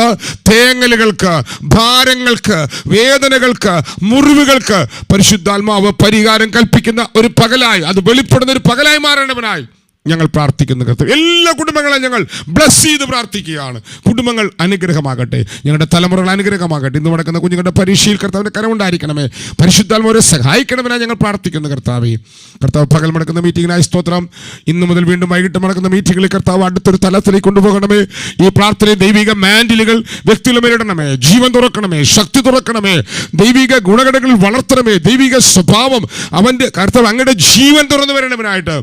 തേങ്ങലുകൾക്ക്, ഭാരങ്ങൾക്ക്, വേദനകൾക്ക്, മുറിവുകൾക്ക് പരിശുദ്ധാത്മാവ് പരിഹാരം കൽപ്പിക്കുന്ന ഒരു പകലായി, അത് വെളിപ്പെടുന്ന ഒരു പകലായി മാറേണ്ടവനായി ഞങ്ങൾ പ്രാർത്ഥിക്കുന്ന കർത്താവ്. എല്ലാ കുടുംബങ്ങളെയും ഞങ്ങൾ ബ്ലസ് ചെയ്ത് പ്രാർത്ഥിക്കുകയാണ്. കുടുംബങ്ങൾ അനുഗ്രഹമാകട്ടെ, ഞങ്ങളുടെ തലമുറകൾ അനുഗ്രഹമാകട്ടെ. ഇന്ന് നടക്കുന്ന കുഞ്ഞുങ്ങളുടെ പരീക്ഷയിൽ കർത്താവിൻ്റെ കരമുണ്ടായിരിക്കണമേ, പരിശുദ്ധാത്മാവരെ സഹായിക്കണമെന്നാണ് ഞങ്ങൾ പ്രാർത്ഥിക്കുന്ന കർത്താവേ. കർത്താവ് പകൽ നടക്കുന്ന മീറ്റിങ്ങിനായി സ്തോത്രം. ഇന്നു മുതൽ വീണ്ടും വൈകിട്ട് നടക്കുന്ന മീറ്റിങ്ങുകളിൽ കർത്താവ് അടുത്തൊരു തലത്തിലേക്ക് കൊണ്ടുപോകണമേ. ഈ പ്രാർത്ഥനയിൽ ദൈവിക മാൻഡിലുകൾ വ്യക്തിയിടണമേ, ജീവൻ തുറക്കണമേ, ശക്തി തുറക്കണമേ, ദൈവിക ഗുണഗണങ്ങളിൽ വളർത്തണമേ, ദൈവിക സ്വഭാവം അവൻ്റെ കർത്താവ് അങ്ങയുടെ ജീവൻ തുറന്നു വരണവനായിട്ട്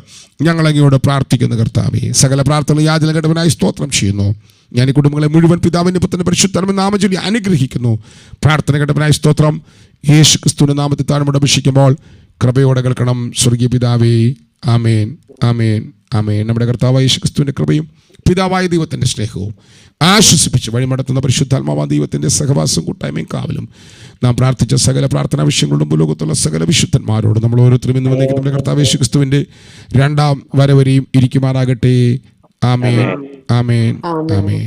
ഞങ്ങൾ അങ്ങയോട് പ്രാർത്ഥിക്കുന്ന കർത്താവേ. സകല പ്രാർത്ഥന യാചന കേട്ടവനായി സ്തോത്രം ചെയ്യുന്നു. ഞാൻ ഈ കുടുംബങ്ങളെ മുഴുവൻ പിതാവിൻ്റെ പുത്രൻ്റെ പരിശുദ്ധനാമത്തിൽ നാമം അനുഗ്രഹിക്കുന്നു. പ്രാർത്ഥന കേട്ടവനായി സ്തോത്രം. യേശു ക്രിസ്തുവിന്റെ നാമത്തിൽ താഴ്മയോടെ അപേക്ഷിക്കുമ്പോൾ കൃപയോടെ കേൾക്കണം സ്വർഗീയ പിതാവേ. ആമേൻ, ആമേൻ, ആമേൻ. നമ്മുടെ കർത്താവായ യേശു ക്രിസ്തുവിൻ്റെ കൃപയും പിതാവായ ദൈവത്തിൻ്റെ സ്നേഹവും ആശ്വസിപ്പിച്ച് വഴിമടത്തുന്ന പരിശുദ്ധാത്മാവായ ദൈവത്തിൻ്റെ സഹവാസവും കൂട്ടായ്മയും കാവലും നാം പ്രാർത്ഥിച്ച സകല പ്രാർത്ഥനാ വിഷയങ്ങളോടും ലോകത്തുള്ള സകല വിശുദ്ധന്മാരോടും നമ്മൾ ഓരോരുത്തരും ഇന്ന് വന്നേക്കും നമ്മുടെ കർത്താവ് യേശു ക്രിസ്തുവിൻ്റെ രണ്ടാം വരവരെയും ഇരിക്കുമാറാകട്ടെ. ആമേൻ, ആമേൻ, ആമേൻ.